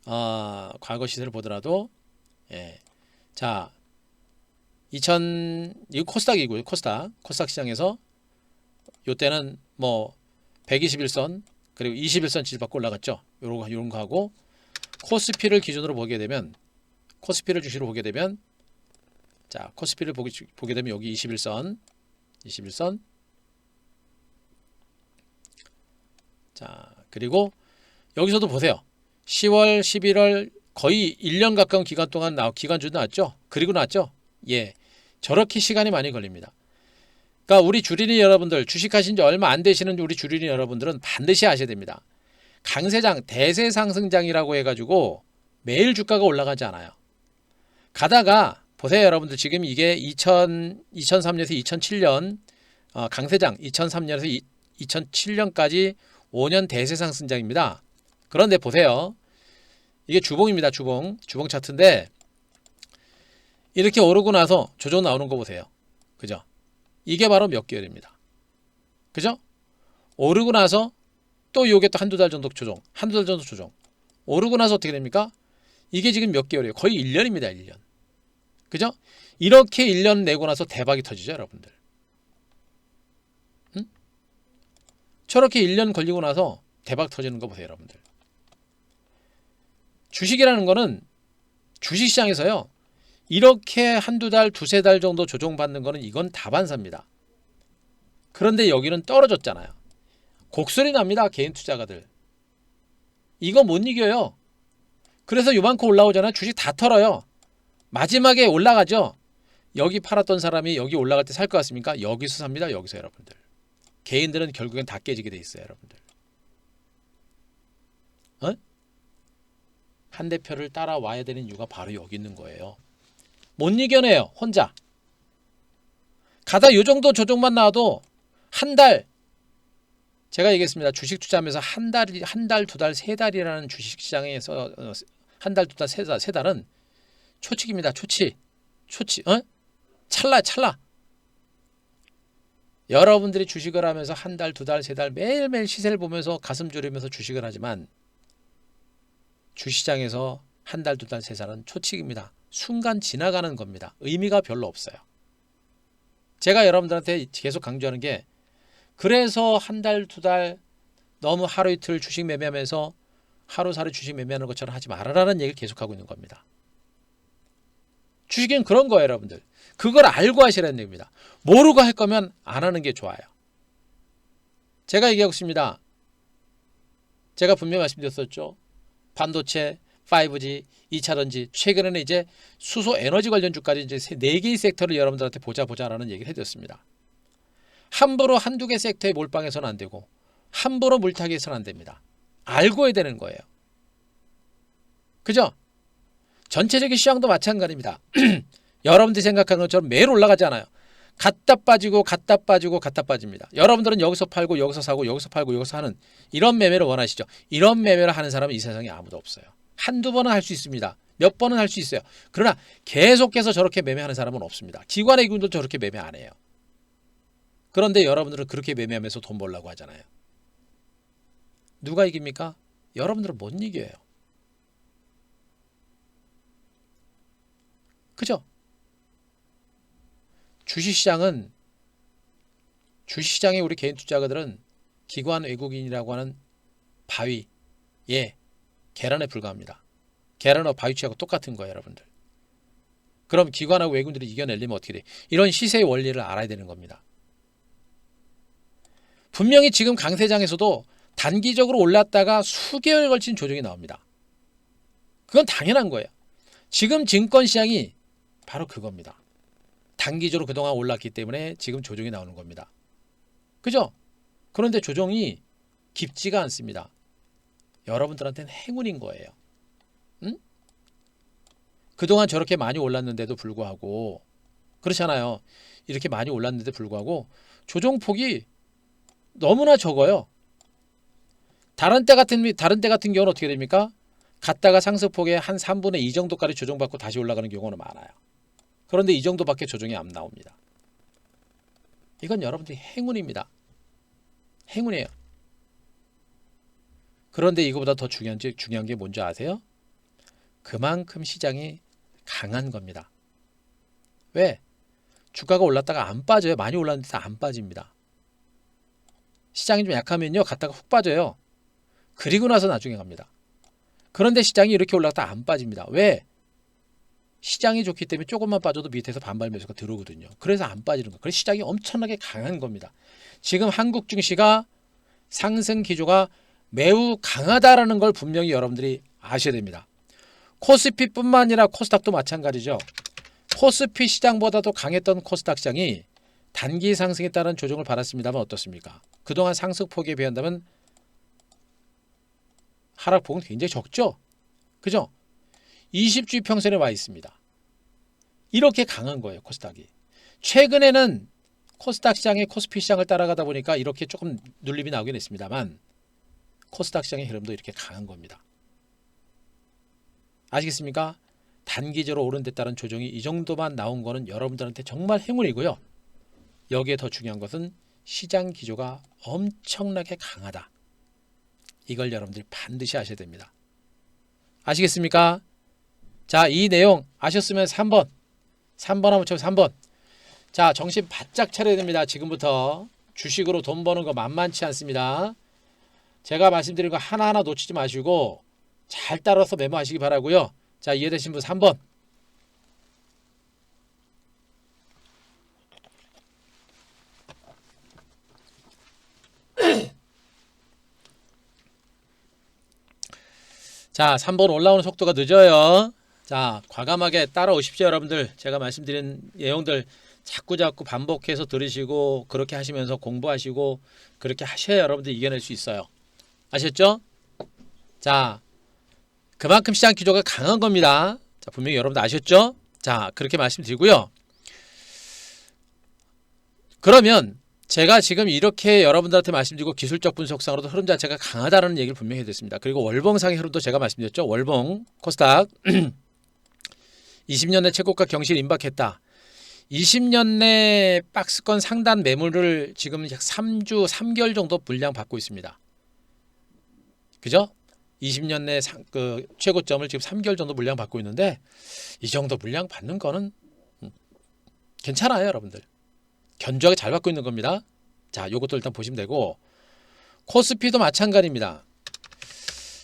과거 시세를 보더라도 자, 이거 코스닥이고요. 코스닥 시장에서 요때는 뭐 121선 그리고 21선 지지받고 올라갔죠. 요런 거 하고 코스피를 기준으로 보게 되면 코스피를 주시로 보게 되면 자, 코스피를 보게 되면 여기 21선 자, 그리고 여기서도 보세요. 10월, 11월 거의 1년 가까운 기간 동안 기간주 나왔죠. 그리고 나왔죠. 예, 저렇게 시간이 많이 걸립니다. 그러니까 우리 주린이 여러분들 주식하신 지 얼마 안 되시는 우리 주린이 여러분들은 반드시 아셔야 됩니다. 강세장, 대세상승장이라고 해가지고 매일 주가가 올라가지 않아요. 가다가 보세요 여러분들 지금 이게 2003년에서 2007년 강세장 2003년에서 2007년까지 5년 대세상승장입니다. 그런데 보세요. 이게 주봉입니다. 주봉 차트인데 이렇게 오르고 나서 조정 나오는 거 보세요. 그죠? 이게 바로 몇 개월입니다. 그죠? 오르고 나서 또 요게 또 한두 달 정도 조정. 오르고 나서 어떻게 됩니까? 이게 지금 몇 개월이에요? 거의 1년입니다. 1년. 그죠? 이렇게 1년 내고 나서 대박이 터지죠, 여러분들. 응? 저렇게 1년 걸리고 나서 대박 터지는 거 보세요, 여러분들. 주식이라는 거는 주식시장에서요. 이렇게 한두 달, 두세 달 정도 조정받는 거는 이건 다반사입니다. 그런데 여기는 떨어졌잖아요. 곡소리 납니다. 개인 투자가들. 이거 못 이겨요. 그래서 요만큼 올라오잖아요. 주식 다 털어요. 마지막에 올라가죠. 여기 팔았던 사람이 여기 올라갈 때 살 것 같습니까? 여기서 삽니다. 여기서 여러분들. 개인들은 결국엔 다 깨지게 돼 있어요. 여러분들. 한 대표를 따라와야 되는 이유가 바로 여기 있는 거예요. 못 이겨내요. 혼자. 가다 요 정도 조정만 나와도 한 달, 제가 얘기했습니다. 주식 투자하면서 한 달, 두 달, 세 달이라는 주식시장에서 한 달, 두 달, 세 달은 초치기입니다. 초치. 찰나. 여러분들이 주식을 하면서 한 달, 두 달, 세 달 매일매일 시세를 보면서 가슴 졸이면서 주식을 하지만 주시장에서 한 달, 두 달, 세 달은 초치기입니다. 순간 지나가는 겁니다. 의미가 별로 없어요. 제가 여러분들한테 계속 강조하는 게 그래서 한 달, 두 달 너무 하루 이틀 주식 매매하면서 하루살이 주식 매매하는 것처럼 하지 말아라는 얘기를 계속하고 있는 겁니다. 주식은 그런 거예요, 여러분들. 그걸 알고 하시라는 얘기입니다. 모르고 할 거면 안 하는 게 좋아요. 제가 얘기하고 있습니다. 제가 분명히 말씀드렸었죠. 반도체, 5G, 2차전지, 최근에는 이제 수소 에너지 관련주까지 이제 4개의 섹터를 여러분들한테 보자라는 얘기를 해드렸습니다. 함부로 한두 개 섹터에 몰빵해서는 안 되고 함부로 물타기해서는 안 됩니다. 알고 해야 되는 거예요. 그죠? 전체적인 시장도 마찬가지입니다. 여러분들이 생각하는 것처럼 매일 올라가지 않아요. 갔다 빠지고 갔다 빠지고 갔다 빠집니다. 여러분들은 여기서 팔고 여기서 사고 여기서 팔고 여기서 하는 이런 매매를 원하시죠? 이런 매매를 하는 사람은 이 세상에 아무도 없어요. 한두 번은 할 수 있습니다. 몇 번은 할 수 있어요. 그러나 계속해서 저렇게 매매하는 사람은 없습니다. 기관의 기금도 저렇게 매매 안 해요. 그런데 여러분들은 그렇게 매매하면서 돈 벌려고 하잖아요. 누가 이깁니까? 여러분들은 못 이겨요. 그죠? 주식시장에 우리 개인 투자가들은 기관 외국인이라고 하는 바위, 계란에 불과합니다. 계란하고 바위치하고 똑같은 거예요, 여러분들. 그럼 기관하고 외국인들이 이겨내려면 어떻게 돼? 이런 시세의 원리를 알아야 되는 겁니다. 분명히 지금 강세장에서도 단기적으로 올랐다가 수개월 걸친 조정이 나옵니다. 그건 당연한 거예요. 지금 증권시장이 바로 그겁니다. 단기적으로 그동안 올랐기 때문에 지금 조정이 나오는 겁니다. 그죠? 그런데 조정이 깊지가 않습니다. 여러분들한테는 행운인 거예요. 응? 그동안 저렇게 많이 올랐는데도 불구하고 그렇잖아요. 이렇게 많이 올랐는데도 불구하고 조정폭이 너무나 적어요. 다른 때 같은 경우는 어떻게 됩니까? 갔다가 상승폭의 한 3분의 2 정도까지 조정받고 다시 올라가는 경우는 많아요. 그런데 이 정도밖에 조정이 안 나옵니다. 이건 여러분들이 행운입니다. 행운이에요. 그런데 이거보다 더 중요한 게 뭔지 아세요? 그만큼 시장이 강한 겁니다. 왜? 주가가 올랐다가 안 빠져요. 많이 올랐는데 안 빠집니다. 시장이 좀 약하면요, 갔다가 훅 빠져요. 그리고 나서 나중에 갑니다. 그런데 시장이 이렇게 올랐다 안 빠집니다. 왜? 시장이 좋기 때문에 조금만 빠져도 밑에서 반발 매수가 들어오거든요. 그래서 안 빠지는 거예요. 그래서 시장이 엄청나게 강한 겁니다. 지금 한국 증시가 상승 기조가 매우 강하다라는 걸 분명히 여러분들이 아셔야 됩니다. 코스피뿐만 아니라 코스닥도 마찬가지죠. 코스피 시장보다도 강했던 코스닥 시장이 단기 상승에 따른 조정을 받았습니다만 어떻습니까? 그동안 상승폭에 비한다면 하락폭은 굉장히 적죠. 그죠? 20주 평선에 와 있습니다. 이렇게 강한 거예요, 코스닥이. 최근에는 코스닥 시장이 코스피 시장을 따라가다 보니까 이렇게 조금 눌림이 나오긴 했습니다만 코스닥 시장의 흐름도 이렇게 강한 겁니다. 아시겠습니까? 단기적으로 오른 데 따른 조정이 이 정도만 나온 거는 여러분들한테 정말 행운이고요. 여기에 더 중요한 것은 시장 기조가 엄청나게 강하다. 이걸 여러분들이 반드시 아셔야 됩니다. 아시겠습니까? 자, 이 내용 아셨으면 3번 한번 쳐보세요. 3번. 자, 정신 바짝 차려야 됩니다. 지금부터 주식으로 돈 버는 거 만만치 않습니다. 제가 말씀드린 거 하나하나 놓치지 마시고 잘 따라서 메모하시기 바라고요. 자, 이해되신 분 3번. 자, 3번 올라오는 속도가 늦어요. 자, 과감하게 따라오십시오, 여러분들. 제가 말씀드린 내용들 자꾸 반복해서 들으시고 그렇게 하시면서 공부하시고 그렇게 하셔야 여러분들 이겨낼 수 있어요. 아셨죠? 자, 그만큼 시장 기조가 강한 겁니다. 자, 분명히 여러분들 아셨죠? 자, 그렇게 말씀드리고요. 그러면 제가 지금 이렇게 여러분들한테 말씀드리고 기술적 분석상으로도 흐름 자체가 강하다는 얘기를 분명히 해드렸습니다. 그리고 월봉상의 흐름도 제가 말씀드렸죠. 월봉 코스닥 20년 내 최고가 경신 임박했다. 20년 내 박스권 상단 매물을 지금 약 3주 3개월 정도 물량 받고 있습니다. 그죠? 20년 내 그 최고점을 지금 3개월 정도 물량 받고 있는데 이 정도 물량 받는 거는 괜찮아요, 여러분들. 견조하게 잘 받고 있는 겁니다. 자, 요것도 일단 보시면 되고 코스피도 마찬가지입니다.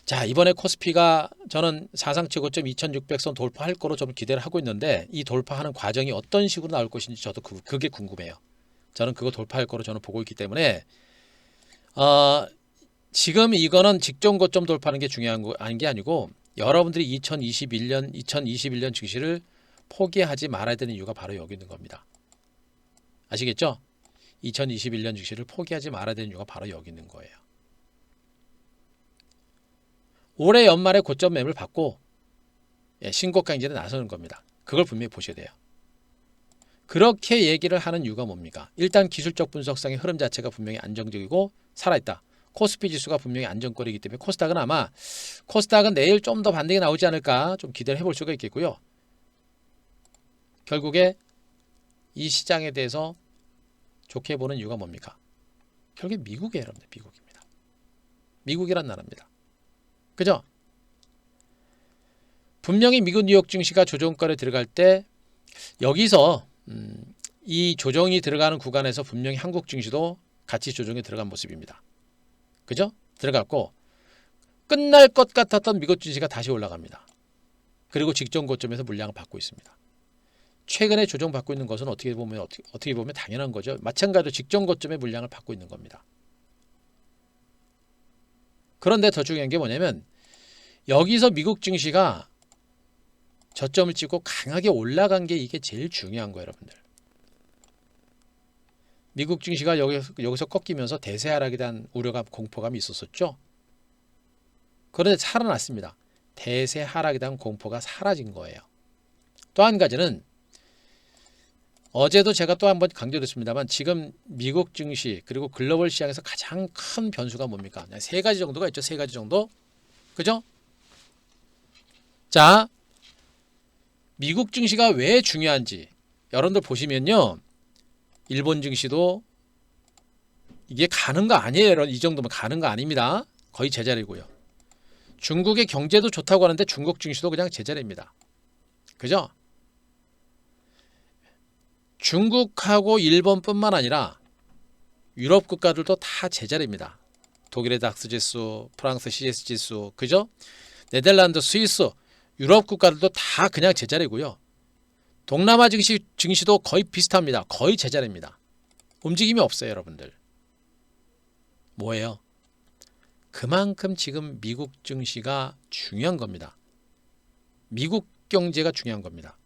자, 이번에 코스피가 저는 사상 최고점 2600선 돌파할 거로 좀 기대를 하고 있는데 이 돌파하는 과정이 어떤 식으로 나올 것인지 저도 그게 궁금해요. 저는 그거 돌파할 거로 저는 보고 있기 때문에 지금 이거는 직전 고점 돌파하는 게 중요한 거 아닌 게 아니고 여러분들이 2021년 증시를 포기하지 말아야 되는 이유가 바로 여기 있는 겁니다. 아시겠죠? 2021년 증시를 포기하지 말아야 되는 이유가 바로 여기 있는 거예요. 올해 연말에 고점 매물 받고 신고가 행진에 나서는 겁니다. 그걸 분명히 보셔야 돼요. 그렇게 얘기를 하는 이유가 뭡니까? 일단 기술적 분석상의 흐름 자체가 분명히 안정적이고 살아있다. 코스피 지수가 분명히 안정권이기 때문에 코스닥은 내일 좀 더 반등이 나오지 않을까 좀 기대를 해볼 수가 있겠고요. 결국에 이 시장에 대해서 좋게 보는 이유가 뭡니까? 결국에 미국이에요, 여러분들. 미국입니다. 미국이란 나라입니다. 그죠? 분명히 미국 뉴욕 증시가 조정권에 들어갈 때 여기서 이 조정이 들어가는 구간에서 분명히 한국 증시도 같이 조정에 들어간 모습입니다. 그죠? 들어갔고 끝날 것 같았던 미국 증시가 다시 올라갑니다. 그리고 직전 고점에서 물량을 받고 있습니다. 최근에 조정받고 있는 것은 어떻게 보면 당연한 거죠. 마찬가지로 직전 고점에 물량을 받고 있는 겁니다. 그런데 더 중요한 게 뭐냐면 여기서 미국 증시가 저점을 찍고 강하게 올라간 게 이게 제일 중요한 거예요, 여러분들. 미국 증시가 여기서 꺾이면서 대세 하락에 대한 우려감, 공포감이 있었었죠. 그런데 살아났습니다. 대세 하락에 대한 공포가 사라진 거예요. 또 한 가지는 어제도 제가 또 한번 강조했습니다만 지금 미국 증시 그리고 글로벌 시장에서 가장 큰 변수가 뭡니까? 세 가지 정도가 있죠. 세 가지 정도. 그죠? 자, 미국 증시가 왜 중요한지 여러분들 보시면요. 일본 증시도 이게 가는 거 아니에요. 여러분. 이 정도면 가는 거 아닙니다. 거의 제자리고요. 중국의 경제도 좋다고 하는데 중국 증시도 그냥 제자리입니다. 그죠? 중국하고 일본뿐만 아니라 유럽 국가들도 다 제자리입니다. 독일의 닥스 지수, 프랑스 CS 지수, 그죠? 네덜란드, 스위스, 유럽 국가들도 다 그냥 제자리고요. 동남아 증시도 거의 비슷합니다. 거의 제자리입니다. 움직임이 없어요, 여러분들. 뭐예요? 그만큼 지금 미국 증시가 중요한 겁니다. 미국 경제가 중요한 겁니다.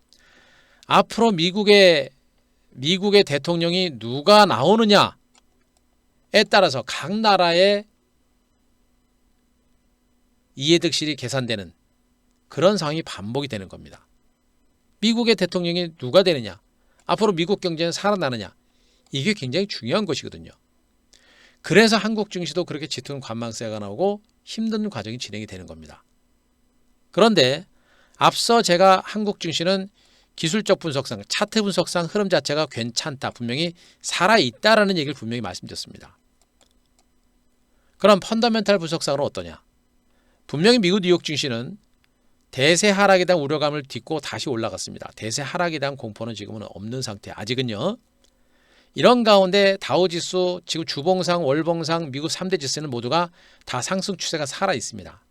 앞으로 미국의 대통령이 누가 나오느냐에 따라서 각 나라의 이해득실이 계산되는 그런 상황이 반복이 되는 겁니다. 미국의 대통령이 누가 되느냐, 앞으로 미국 경제는 살아나느냐, 이게 굉장히 중요한 것이거든요. 그래서 한국 증시도 그렇게 짙은 관망세가 나오고 힘든 과정이 진행이 되는 겁니다. 그런데 앞서 제가 한국 증시는 기술적 분석상, 차트 분석상 흐름 자체가 괜찮다, 분명히 살아있다라는 얘기를 분명히 말씀드렸습니다. 그럼 펀더멘탈 분석상으로 어떠냐? 분명히 미국 뉴욕 증시는 대세 하락에 대한 우려감을 딛고 다시 올라갔습니다. 대세 하락에 대한 공포는 지금은 없는 상태, 아직은요. 이런 가운데 다우지수, 지금 주봉상, 월봉상, 미국 3대 지수는 모두가 다 상승 추세가 살아있습니다.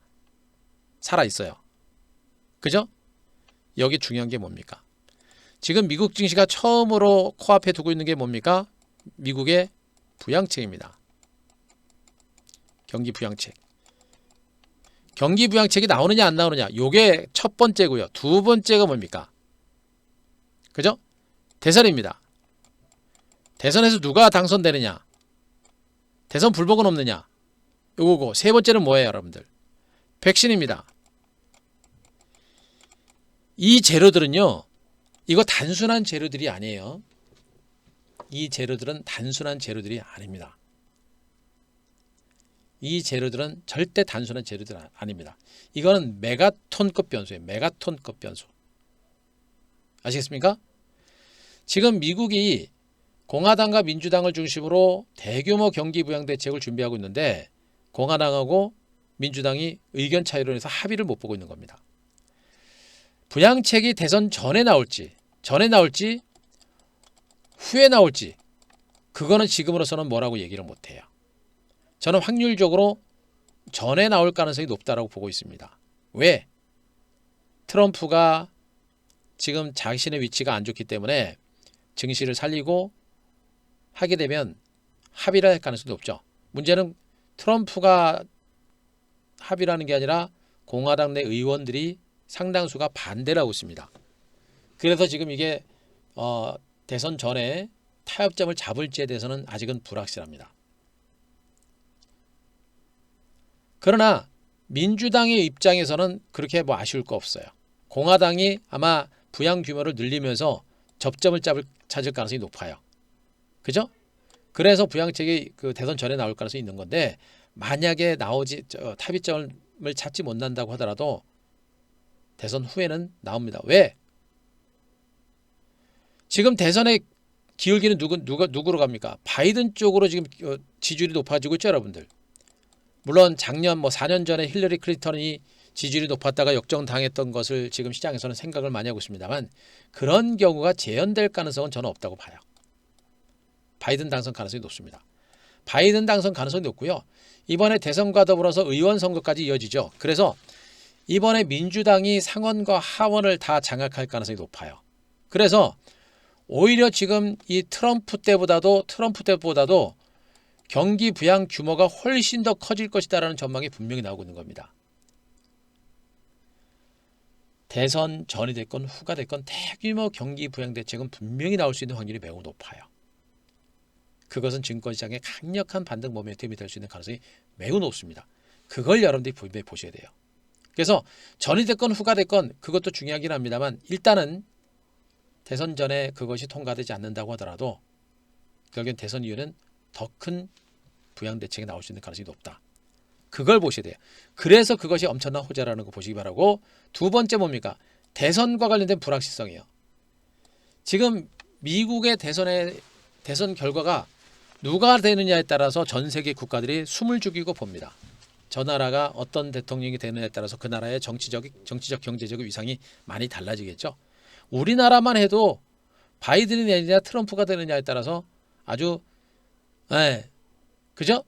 살아있어요. 그죠? 여기 중요한 게 뭡니까? 지금 미국 증시가 처음으로 코앞에 두고 있는 게 뭡니까? 미국의 부양책입니다. 경기 부양책. 경기 부양책이 나오느냐 안 나오느냐, 요게 첫 번째고요. 두 번째가 뭡니까? 그죠? 대선입니다. 대선에서 누가 당선되느냐, 대선 불복은 없느냐, 요거고. 세 번째는 뭐예요, 여러분들? 백신입니다. 이 재료들은요, 이거 단순한 재료들이 아니에요. 이 재료들은 단순한 재료들이 아닙니다. 이 재료들은 절대 단순한 재료들 아닙니다. 이거는 메가톤급 변수예요. 메가톤급 변수. 아시겠습니까? 지금 미국이 공화당과 민주당을 중심으로 대규모 경기 부양 대책을 준비하고 있는데 공화당하고 민주당이 의견 차이로 인해서 합의를 못 보고 있는 겁니다. 부양책이 대선 전에 나올지 후에 나올지 그거는 지금으로서는 뭐라고 얘기를 못해요. 저는 확률적으로 전에 나올 가능성이 높다라고 보고 있습니다. 왜? 트럼프가 지금 자신의 위치가 안 좋기 때문에 증시를 살리고 하게 되면 합의를 할 가능성이 높죠. 문제는 트럼프가 합의라는 게 아니라 공화당 내 의원들이 상당수가 반대를 하고 있습니다. 그래서 지금 이게 대선 전에 타협점을 잡을지에 대해서는 아직은 불확실합니다. 그러나 민주당의 입장에서는 그렇게 아쉬울 거 없어요. 공화당이 아마 부양 규모를 늘리면서 접점을 찾을 가능성이 높아요. 그죠? 그래서 부양책이 그 대선 전에 나올 가능성이 있는 건데 만약에 합의점을 찾지 못한다고 하더라도 대선 후에는 나옵니다. 왜? 지금 대선에 기울기는 누구로 갑니까? 바이든 쪽으로 지금 지지율이 높아지고 있죠, 여러분들. 물론 작년 4년 전에 힐러리 클린턴이 지지율이 높았다가 역정당했던 것을 지금 시장에서는 생각을 많이 하고 있습니다만 그런 경우가 재현될 가능성은 저는 없다고 봐요. 바이든 당선 가능성이 높습니다. 바이든 당선 가능성이 높고요. 이번에 대선과 더불어서 의원 선거까지 이어지죠. 그래서 이번에 민주당이 상원과 하원을 다 장악할 가능성이 높아요. 그래서 오히려 지금 이 트럼프 때보다도 경기 부양 규모가 훨씬 더 커질 것이다라는 전망이 분명히 나오고 있는 겁니다. 대선 전이 됐건 후가 됐건 대규모 경기 부양 대책은 분명히 나올 수 있는 확률이 매우 높아요. 그것은 증권시장의 강력한 반등 모멘텀이 될 수 있는 가능성이 매우 높습니다. 그걸 여러분들이 분명히 보셔야 돼요. 그래서 전이 됐건 후가 됐건 그것도 중요하긴 합니다만 일단은 대선 전에 그것이 통과되지 않는다고 하더라도 결국엔 대선 이후는 더 큰 부양 대책이 나올 수 있는 가능성이 높다. 그걸 보셔야 돼요. 그래서 그것이 엄청난 호재라는 거 보시기 바라고 두 번째 뭡니까? 대선과 관련된 불확실성이에요. 지금 미국의 대선 결과가 누가 되느냐에 따라서 전 세계 국가들이 숨을 죽이고 봅니다. 저 나라가 어떤 대통령이 되느냐에 따라서 그 나라의 정치적 경제적 위상이 많이 달라지겠죠. 우리나라만 해도 바이든이 되느냐 트럼프가 되느냐에 따라서 아주 그죠?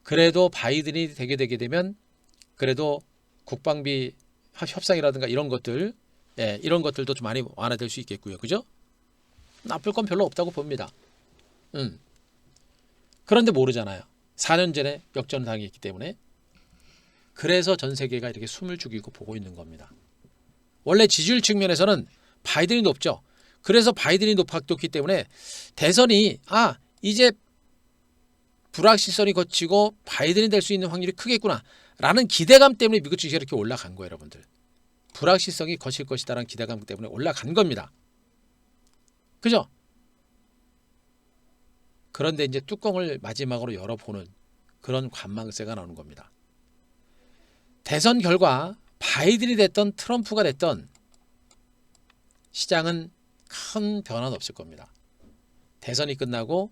그래도 바이든이 되게 되면 그래도 국방비 협상이라든가 이런 것들도 좀 많이 완화될 수 있겠고요. 그죠? 나쁠 건 별로 없다고 봅니다. 그런데 모르잖아요. 4년 전에 역전당했기 때문에. 그래서 전 세계가 이렇게 숨을 죽이고 보고 있는 겁니다. 원래 지지율 측면에서는 바이든이 높죠. 그래서 바이든이 높기 때문에 대선이 이제 불확실성이 거치고 바이든이 될 수 있는 확률이 크겠구나 라는 기대감 때문에 미국 주식이 이렇게 올라간 거예요. 여러분들. 불확실성이 거칠 것이다라는 기대감 때문에 올라간 겁니다. 그죠? 그런데 이제 뚜껑을 마지막으로 열어보는 그런 관망세가 나오는 겁니다. 대선 결과 바이든이 됐던 트럼프가 됐던 시장은 큰 변화는 없을 겁니다. 대선이 끝나고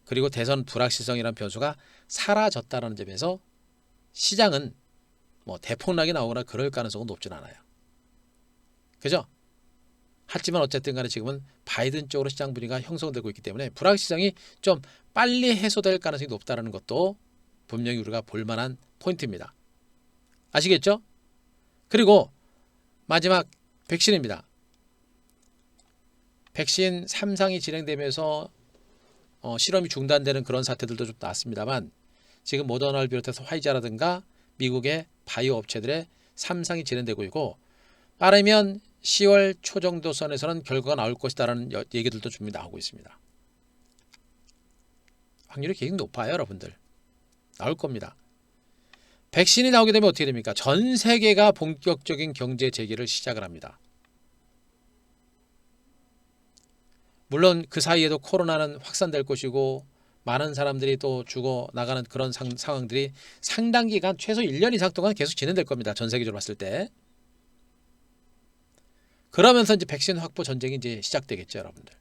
그리고 대선 불확실성이라는 변수가 사라졌다는 점에서 시장은 대폭락이 나오거나 그럴 가능성은 높진 않아요. 그죠? 하지만 어쨌든 간에 지금은 바이든 쪽으로 시장 분위기가 형성되고 있기 때문에 불확실성이 좀 빨리 해소될 가능성이 높다는 것도 분명히 우리가 볼만한 포인트입니다. 아시겠죠? 그리고 마지막 백신입니다. 백신 3상이 진행되면서 실험이 중단되는 그런 사태들도 좀 나왔습니다만 지금 모더나를 비롯해서 화이자라든가 미국의 바이오 업체들의 3상이 진행되고 있고 빠르면 10월 초 정도 선에서는 결과가 나올 것이다라는 얘기들도 좀 나오고 있습니다. 확률이 굉장히 높아요, 여러분들. 나올 겁니다. 백신이 나오게 되면 어떻게 됩니까? 전 세계가 본격적인 경제 재개를 시작을 합니다. 물론 그 사이에도 코로나는 확산될 것이고 많은 사람들이 또 죽어나가는 그런 상황들이 상당 기간 최소 1년 이상 동안 계속 진행될 겁니다. 전 세계적으로 봤을 때. 그러면서 이제 백신 확보 전쟁이 이제 시작되겠죠, 여러분들.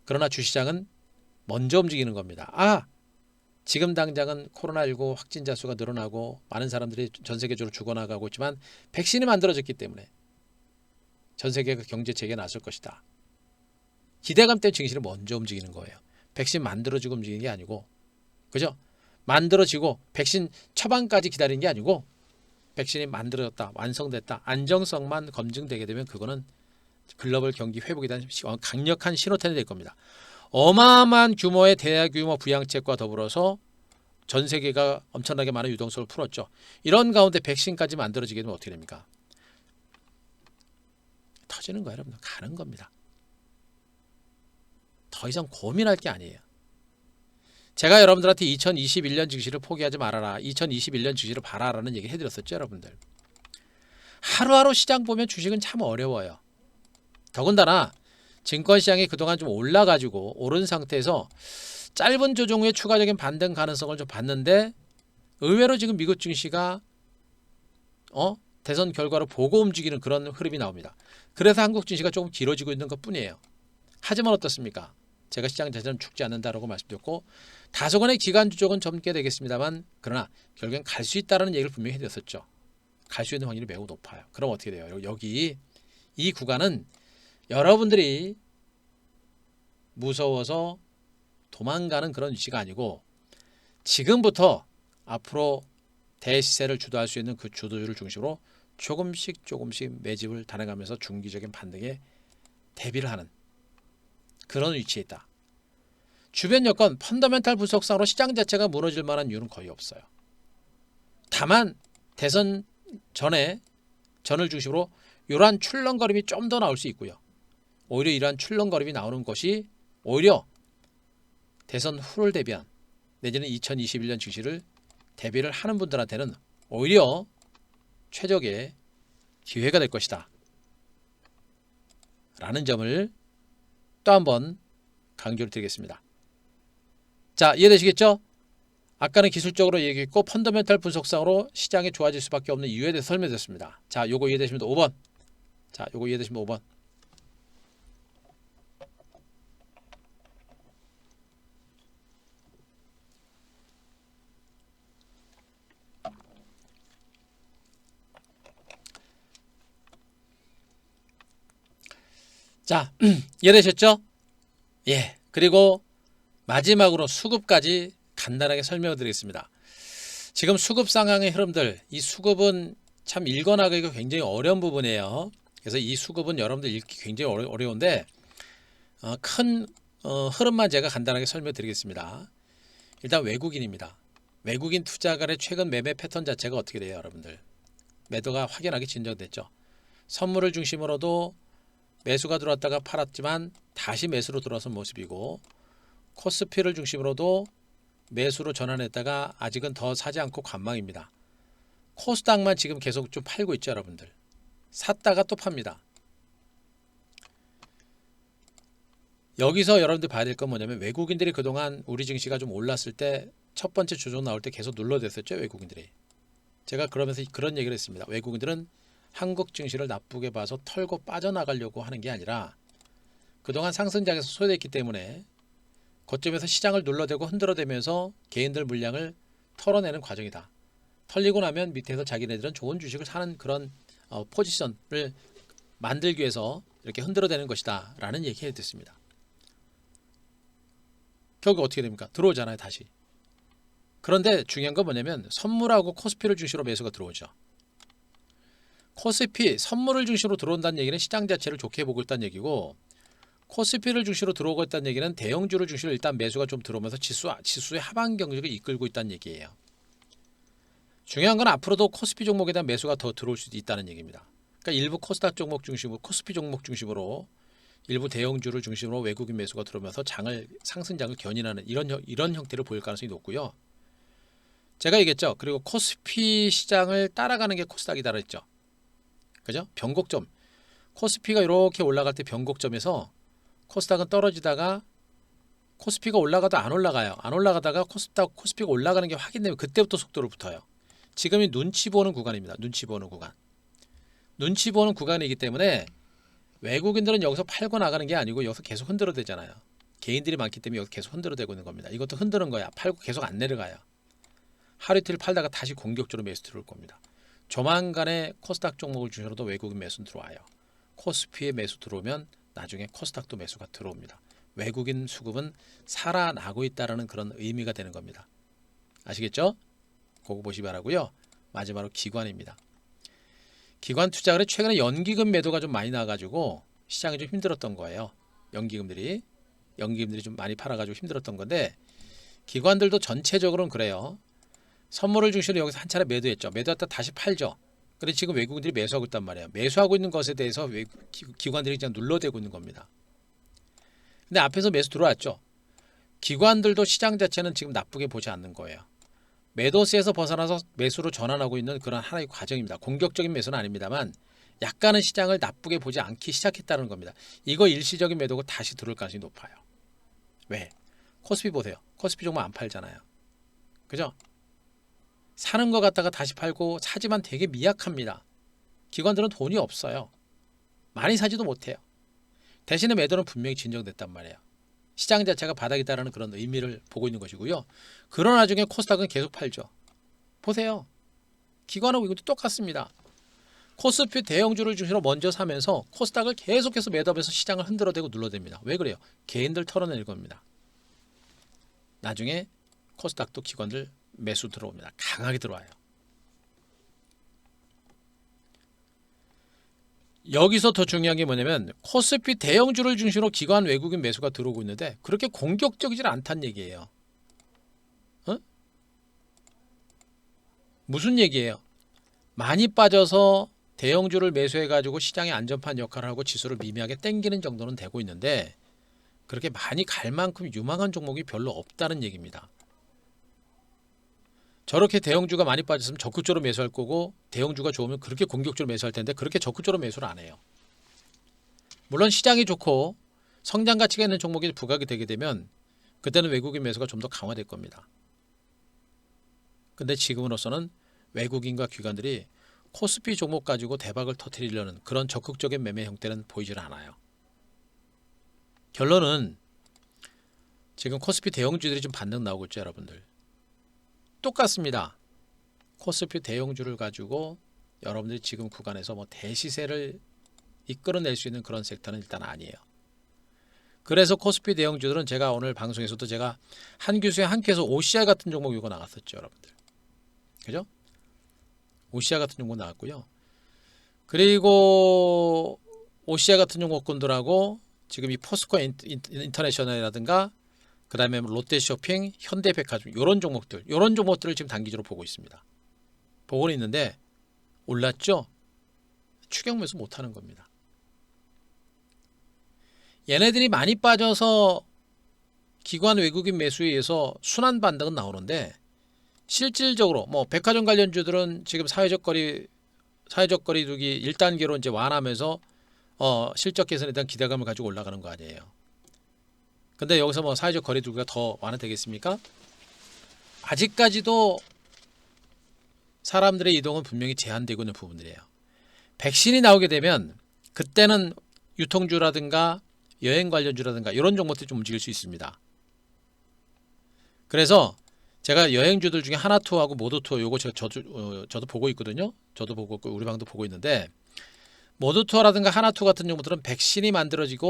그러나 주시장은 먼저 움직이는 겁니다. 지금 당장은 코로나19 확진자 수가 늘어나고 많은 사람들이 전 세계적으로 죽어나가고 있지만 백신이 만들어졌기 때문에 전 세계가 경제 재개에 나설 것이다. 기대감 때문에 증시를 먼저 움직이는 거예요. 백신 만들어지고 움직이는 게 아니고, 그죠? 만들어지고 백신 처방까지 기다리는 게 아니고 백신이 만들어졌다, 완성됐다, 안정성만 검증되게 되면 그거는 글로벌 경기 회복에 대한 강력한 신호탄이 될 겁니다. 어마어마한 규모의 대규모 부양책과 더불어서 전 세계가 엄청나게 많은 유동성을 풀었죠. 이런 가운데 백신까지 만들어지게 되면 어떻게 됩니까? 터지는 거예요, 여러분. 가는 겁니다. 더 이상 고민할 게 아니에요. 제가 여러분들한테 2021년 증시를 포기하지 말아라. 2021년 증시를 봐라라는 얘기 해드렸었죠, 여러분들. 하루하루 시장 보면 주식은 참 어려워요. 더군다나 증권시장이 그동안 좀 올라가지고 오른 상태에서 짧은 조정 후에 추가적인 반등 가능성을 좀 봤는데 의외로 지금 미국 증시가 대선 결과를 보고 움직이는 그런 흐름이 나옵니다. 그래서 한국 증시가 조금 길어지고 있는 것뿐이에요. 하지만 어떻습니까? 제가 시장 자체는 죽지 않는다라고 말씀드렸고 다소간의 기관 주적은 젊게 되겠습니다만 그러나 결국엔 갈 수 있다는 얘기를 분명히 해드렸었죠. 갈 수 있는 확률이 매우 높아요. 그럼 어떻게 돼요? 여기 이 구간은 여러분들이 무서워서 도망가는 그런 위치가 아니고 지금부터 앞으로 대시세를 주도할 수 있는 그 주도주를 중심으로 조금씩 매집을 달아가면서 중기적인 반등에 대비를 하는 그런 위치에 있다. 주변 여건 펀더멘탈 분석상으로 시장 자체가 무너질 만한 이유는 거의 없어요. 다만 대선 전을 중심으로 이러한 출렁거림이 좀 더 나올 수 있고요. 오히려 이러한 출렁거림이 나오는 것이 오히려 대선 후를 대비한 내지는 2021년 증시를 대비를 하는 분들한테는 오히려 최적의 기회가 될 것이다 라는 점을 또 한번 강조를 드리겠습니다. 자, 이해되시겠죠? 아까는 기술적으로 얘기했고 펀더멘탈 분석상으로 시장이 좋아질 수밖에 없는 이유에 대해서 설명드렸습니다. 자, 요거 이해되시면 5번. 자, 요거 이해되시면 5번. 자, 이해되셨죠? 예. 그리고 마지막으로 수급까지 간단하게 설명을 드리겠습니다. 지금 수급 상황의 흐름들, 이 수급은 참 읽어나가기가 굉장히 어려운 부분이에요. 그래서 이 수급은 여러분들 읽기 굉장히 어려운데 큰 흐름만 제가 간단하게 설명드리겠습니다. 일단 외국인입니다. 외국인 투자가의 최근 매매 패턴 자체가 어떻게 돼요, 여러분들? 매도가 확연하게 진정됐죠. 선물을 중심으로도 매수가 들어왔다가 팔았지만 다시 매수로 들어선 모습이고 코스피를 중심으로도 매수로 전환했다가 아직은 더 사지 않고 관망입니다. 코스닥만 지금 계속 좀 팔고 있죠, 여러분들. 샀다가 또 팝니다. 여기서 여러분들 봐야 될 건 뭐냐면 외국인들이 그동안 우리 증시가 좀 올랐을 때 첫 번째 조정 나올 때 계속 눌러댔었죠, 외국인들이. 제가 그러면서 그런 얘기를 했습니다. 외국인들은 한국 증시를 나쁘게 봐서 털고 빠져나가려고 하는 게 아니라 그동안 상승장에서 소외됐기 때문에 거점에서 시장을 눌러대고 흔들어대면서 개인들 물량을 털어내는 과정이다. 털리고 나면 밑에서 자기네들은 좋은 주식을 사는 그런 포지션을 만들기 위해서 이렇게 흔들어대는 것이다 라는 얘기를 듣습니다. 결국 어떻게 됩니까? 들어오잖아요, 다시. 그런데 중요한 건 뭐냐면 선물하고 코스피를 중심으로 매수가 들어오죠. 코스피, 선물을 중심으로 들어온다는 얘기는 시장 자체를 좋게 보고 있다는 얘기고 코스피를 중심으로 들어오고 있다는 얘기는 대형주를 중심으로 일단 매수가 좀 들어오면서 지수의 하방 경직을 이끌고 있다는 얘기예요. 중요한 건 앞으로도 코스피 종목에 대한 매수가 더 들어올 수도 있다는 얘기입니다. 그러니까 일부 코스닥 종목 중심으로 코스피 종목 중심으로 일부 대형주를 중심으로 외국인 매수가 들어오면서 상승장을 견인하는 이런 형태를 보일 가능성이 높고요. 제가 얘기했죠. 그리고 코스피 시장을 따라가는 게 코스닥이다 그랬죠. 그죠? 변곡점. 코스피가 이렇게 올라갈 때 변곡점에서 코스닥은 떨어지다가 코스피가 올라가도 안 올라가요. 안 올라가다가 코스피가 올라가는 게 확인되면 그때부터 속도를 붙어요. 지금이 눈치 보는 구간입니다. 눈치 보는 구간. 눈치 보는 구간이기 때문에 외국인들은 여기서 팔고 나가는 게 아니고 여기서 계속 흔들어대잖아요. 개인들이 많기 때문에 여기서 계속 흔들어대고 있는 겁니다. 이것도 흔드는 거야. 팔고 계속 안 내려가요. 하루 이틀 팔다가 다시 공격적으로 매수 들어올 겁니다. 조만간에 코스닥 종목을 중심으로도 외국인 매수 들어와요. 코스피에 매수 들어오면 나중에 코스닥도 매수가 들어옵니다. 외국인 수급은 살아나고 있다는 그런 의미가 되는 겁니다. 아시겠죠? 그거 보시 바라고요. 마지막으로 기관입니다. 기관 투자가 최근에 연기금 매도가 좀 많이 나가지고 시장이 좀 힘들었던 거예요. 연기금들이 좀 많이 팔아가지고 힘들었던 건데 기관들도 전체적으로는 그래요. 선물을 중심으로 여기서 한 차례 매도했죠. 매도했다 다시 팔죠. 그런데 지금 외국인들이 매수하고 있단 말이에요. 매수하고 있는 것에 대해서 기관들이 그냥 눌러대고 있는 겁니다. 근데 앞에서 매수 들어왔죠. 기관들도 시장 자체는 지금 나쁘게 보지 않는 거예요. 매도세에서 벗어나서 매수로 전환하고 있는 그런 하나의 과정입니다. 공격적인 매수는 아닙니다만 약간은 시장을 나쁘게 보지 않기 시작했다는 겁니다. 이거 일시적인 매도고 다시 들어올 가능성이 높아요. 왜? 코스피 보세요. 코스피 종목 안 팔잖아요. 그죠? 사는 거 갖다가 다시 팔고 사지만 되게 미약합니다. 기관들은 돈이 없어요. 많이 사지도 못해요. 대신에 매도는 분명히 진정됐단 말이에요. 시장 자체가 바닥이다라는 그런 의미를 보고 있는 것이고요. 그러나 중에 코스닥은 계속 팔죠. 보세요. 기관하고 이것도 똑같습니다. 코스피 대형주를 중심으로 먼저 사면서 코스닥을 계속해서 매도하면서 시장을 흔들어대고 눌러댑니다. 왜 그래요? 개인들 털어낼 겁니다. 나중에 코스닥도 기관들 매수 들어옵니다. 강하게 들어와요. 여기서 더 중요한 게 뭐냐면 코스피 대형주를 중심으로 기관 외국인 매수가 들어오고 있는데 그렇게 공격적이지 않다는 얘기예요. 무슨 얘기예요? 많이 빠져서 대형주를 매수해가지고 시장의 안전판 역할을 하고 지수를 미미하게 땡기는 정도는 되고 있는데 그렇게 많이 갈 만큼 유망한 종목이 별로 없다는 얘기입니다. 저렇게 대형주가 많이 빠졌으면 적극적으로 매수할 거고 대형주가 좋으면 그렇게 공격적으로 매수할 텐데 그렇게 적극적으로 매수를 안 해요. 물론 시장이 좋고 성장 가치가 있는 종목이 부각이 되게 되면 그때는 외국인 매수가 좀 더 강화될 겁니다. 근데 지금으로서는 외국인과 기관들이 코스피 종목 가지고 대박을 터뜨리려는 그런 적극적인 매매 형태는 보이질 않아요. 결론은 지금 코스피 대형주들이 좀 반등 나오고 있죠, 여러분들. 똑같습니다. 코스피 대형주를 가지고 여러분들이 지금 구간에서 뭐 대시세를 이끌어낼 수 있는 그런 섹터는 일단 아니에요. 그래서 코스피 대형주들은 제가 오늘 방송에서도 제가 한 교수의 한 큐에서 OCI 같은 종목 이거 나갔었죠, 여러분들. 그죠? OCI 같은 종목 나왔고요. 그리고 OCI 같은 종목군들하고 지금 이 포스코 인터내셔널이라든가 그 다음에 롯데쇼핑, 현대백화점 이런 종목들을 지금 단기적으로 보고 있습니다. 보고는 있는데 올랐죠? 추격 매수 못하는 겁니다. 얘네들이 많이 빠져서 기관 외국인 매수에 의해서 순환 반등은 나오는데 실질적으로 뭐 백화점 관련주들은 지금 사회적 거리두기 1단계로 이제 완화하면서 실적 개선에 대한 기대감을 가지고 올라가는 거 아니에요. 근데 여기서 뭐 사회적 거리두기가 더 완화되겠습니까? 아직까지도 사람들의 이동은 분명히 제한되고 있는 부분들이에요. 백신이 나오게 되면 그때는 유통주라든가 여행 관련주라든가 이런 종목들이 좀 움직일 수 있습니다. 그래서 제가 여행주들 중에 하나투어하고 모두투어 요거 저도 보고 있거든요. 저도 보고 있고 우리 방도 보고 있는데 모두투어라든가 하나투어 같은 종목들은 백신이 만들어지게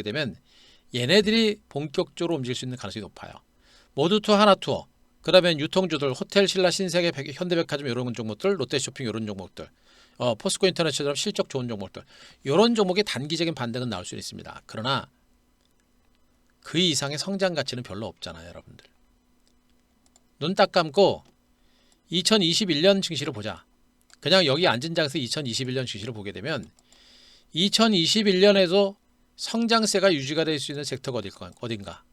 되면 얘네들이 본격적으로 움직일 수 있는 가능성이 높아요. 모두투어, 하나투어, 그다음에 유통주들, 호텔, 신라, 신세계, 현대백화점 이런 종목들, 롯데쇼핑 이런 종목들, 포스코 인터내셔널 실적 좋은 종목들 이런 종목의 단기적인 반등은 나올 수 있습니다. 그러나 그 이상의 성장 가치는 별로 없잖아요, 여러분들. 눈 딱 감고 2021년 증시를 보자. 그냥 여기 앉은 자리에서 2021년 증시를 보게 되면 2021년에도 성장세가 유지가 될 수 있는 섹터가 어딘가?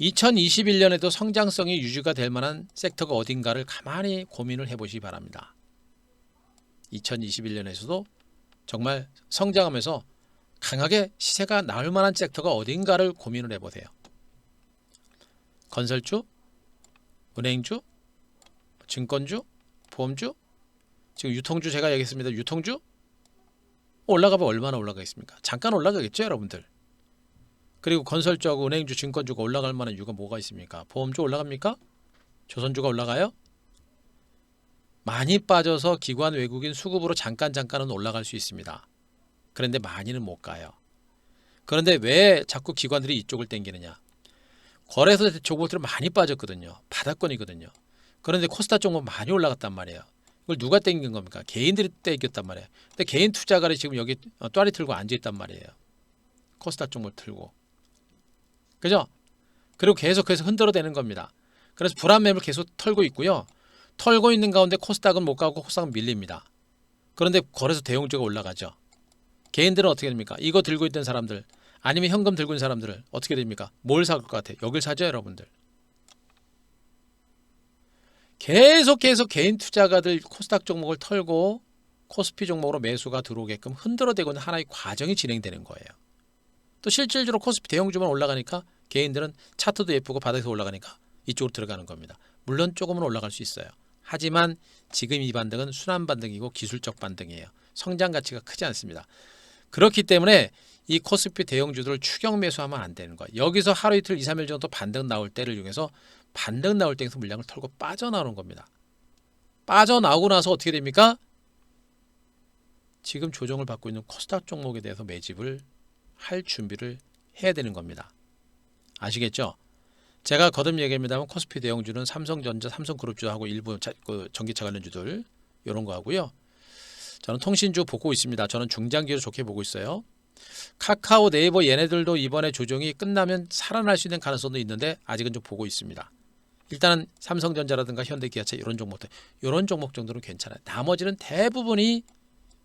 2021년에도 성장성이 유지가 될 만한 섹터가 어딘가를 가만히 고민을 해보시기 바랍니다. 2021년에서도 정말 성장하면서 강하게 시세가 나올 만한 섹터가 어딘가를 고민을 해보세요. 건설주, 은행주, 증권주, 보험주, 지금 유통주 제가 얘기했습니다. 유통주 올라가면 얼마나 올라가겠습니까? 잠깐 올라가겠죠, 여러분들. 그리고 건설주하고 은행주, 증권주가 올라갈 만한 이유가 뭐가 있습니까? 보험주 올라갑니까? 조선주가 올라가요? 많이 빠져서 기관 외국인 수급으로 잠깐은 올라갈 수 있습니다. 그런데 많이는 못 가요. 그런데 왜 자꾸 기관들이 이쪽을 땡기느냐? 거래소 종목들은 많이 빠졌거든요. 바닥권이거든요. 그런데 코스닥 종목 많이 올라갔단 말이에요. 이걸 누가 땡긴 겁니까? 개인들이 땡겼단 말이에요. 근데 개인 투자가들이 지금 여기 또아리 틀고 앉아있단 말이에요. 코스닥 종목 틀고. 그죠? 그리고 계속해서 흔들어대는 겁니다. 그래서 불안 매물 계속 털고 있고요. 털고 있는 가운데 코스닥은 못 가고 코스닥은 밀립니다. 그런데 거래소 대형주가 올라가죠. 개인들은 어떻게 됩니까? 이거 들고 있던 사람들 아니면 현금 들고 있는 사람들은 어떻게 됩니까? 뭘 살 것 같아요? 여길 사죠, 여러분들. 계속 개인 투자가들 코스닥 종목을 털고 코스피 종목으로 매수가 들어오게끔 흔들어대고 있는 하나의 과정이 진행되는 거예요. 또 실질적으로 코스피 대형주만 올라가니까 개인들은 차트도 예쁘고 바닥에서 올라가니까 이쪽으로 들어가는 겁니다. 물론 조금은 올라갈 수 있어요. 하지만 지금 이 반등은 순환 반등이고 기술적 반등이에요. 성장 가치가 크지 않습니다. 그렇기 때문에 이 코스피 대형주들을 추격 매수하면 안 되는 거예요. 여기서 하루 이틀 2, 3일 정도 반등 나올 때를 이용해서 반등 나올 때에서 물량을 털고 빠져나오는 겁니다. 빠져나오고 나서 어떻게 됩니까? 지금 조정을 받고 있는 코스닥 종목에 대해서 매집을 할 준비를 해야 되는 겁니다. 아시겠죠? 제가 거듭 얘기합니다만 코스피 대형주는 삼성전자, 삼성그룹주하고 일부 전기차 관련주들 이런 거 하고요. 저는 통신주 보고 있습니다. 저는 중장기로 좋게 보고 있어요. 카카오, 네이버 얘네들도 이번에 조정이 끝나면 살아날 수 있는 가능성도 있는데 아직은 좀 보고 있습니다. 일단은 삼성전자라든가 현대기아차 이런 종목 정도는 괜찮아요. 나머지는 대부분이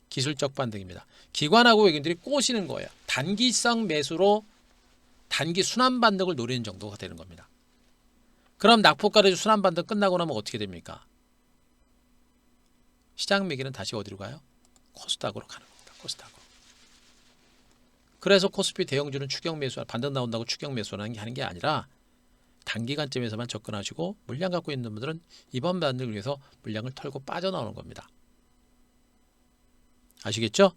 기술적 반등입니다. 기관하고 외국인들이 꼬시는 거예요. 단기성 매수로 단기 순환 반등을 노리는 정도가 되는 겁니다. 그럼 낙폭가래주 순환 반등 끝나고 나면 어떻게 됩니까? 시장 매기는 다시 어디로 가요? 코스닥으로 가는 겁니다. 코스닥으로. 그래서 코스피 대형주는 추격 매수, 반등 나온다고 추격 매수하는 게 아니라 단기간쯤에서만 접근하시고 물량 갖고 있는 분들은 이번 반등을 위해서 물량을 털고 빠져나오는 겁니다. 아시겠죠?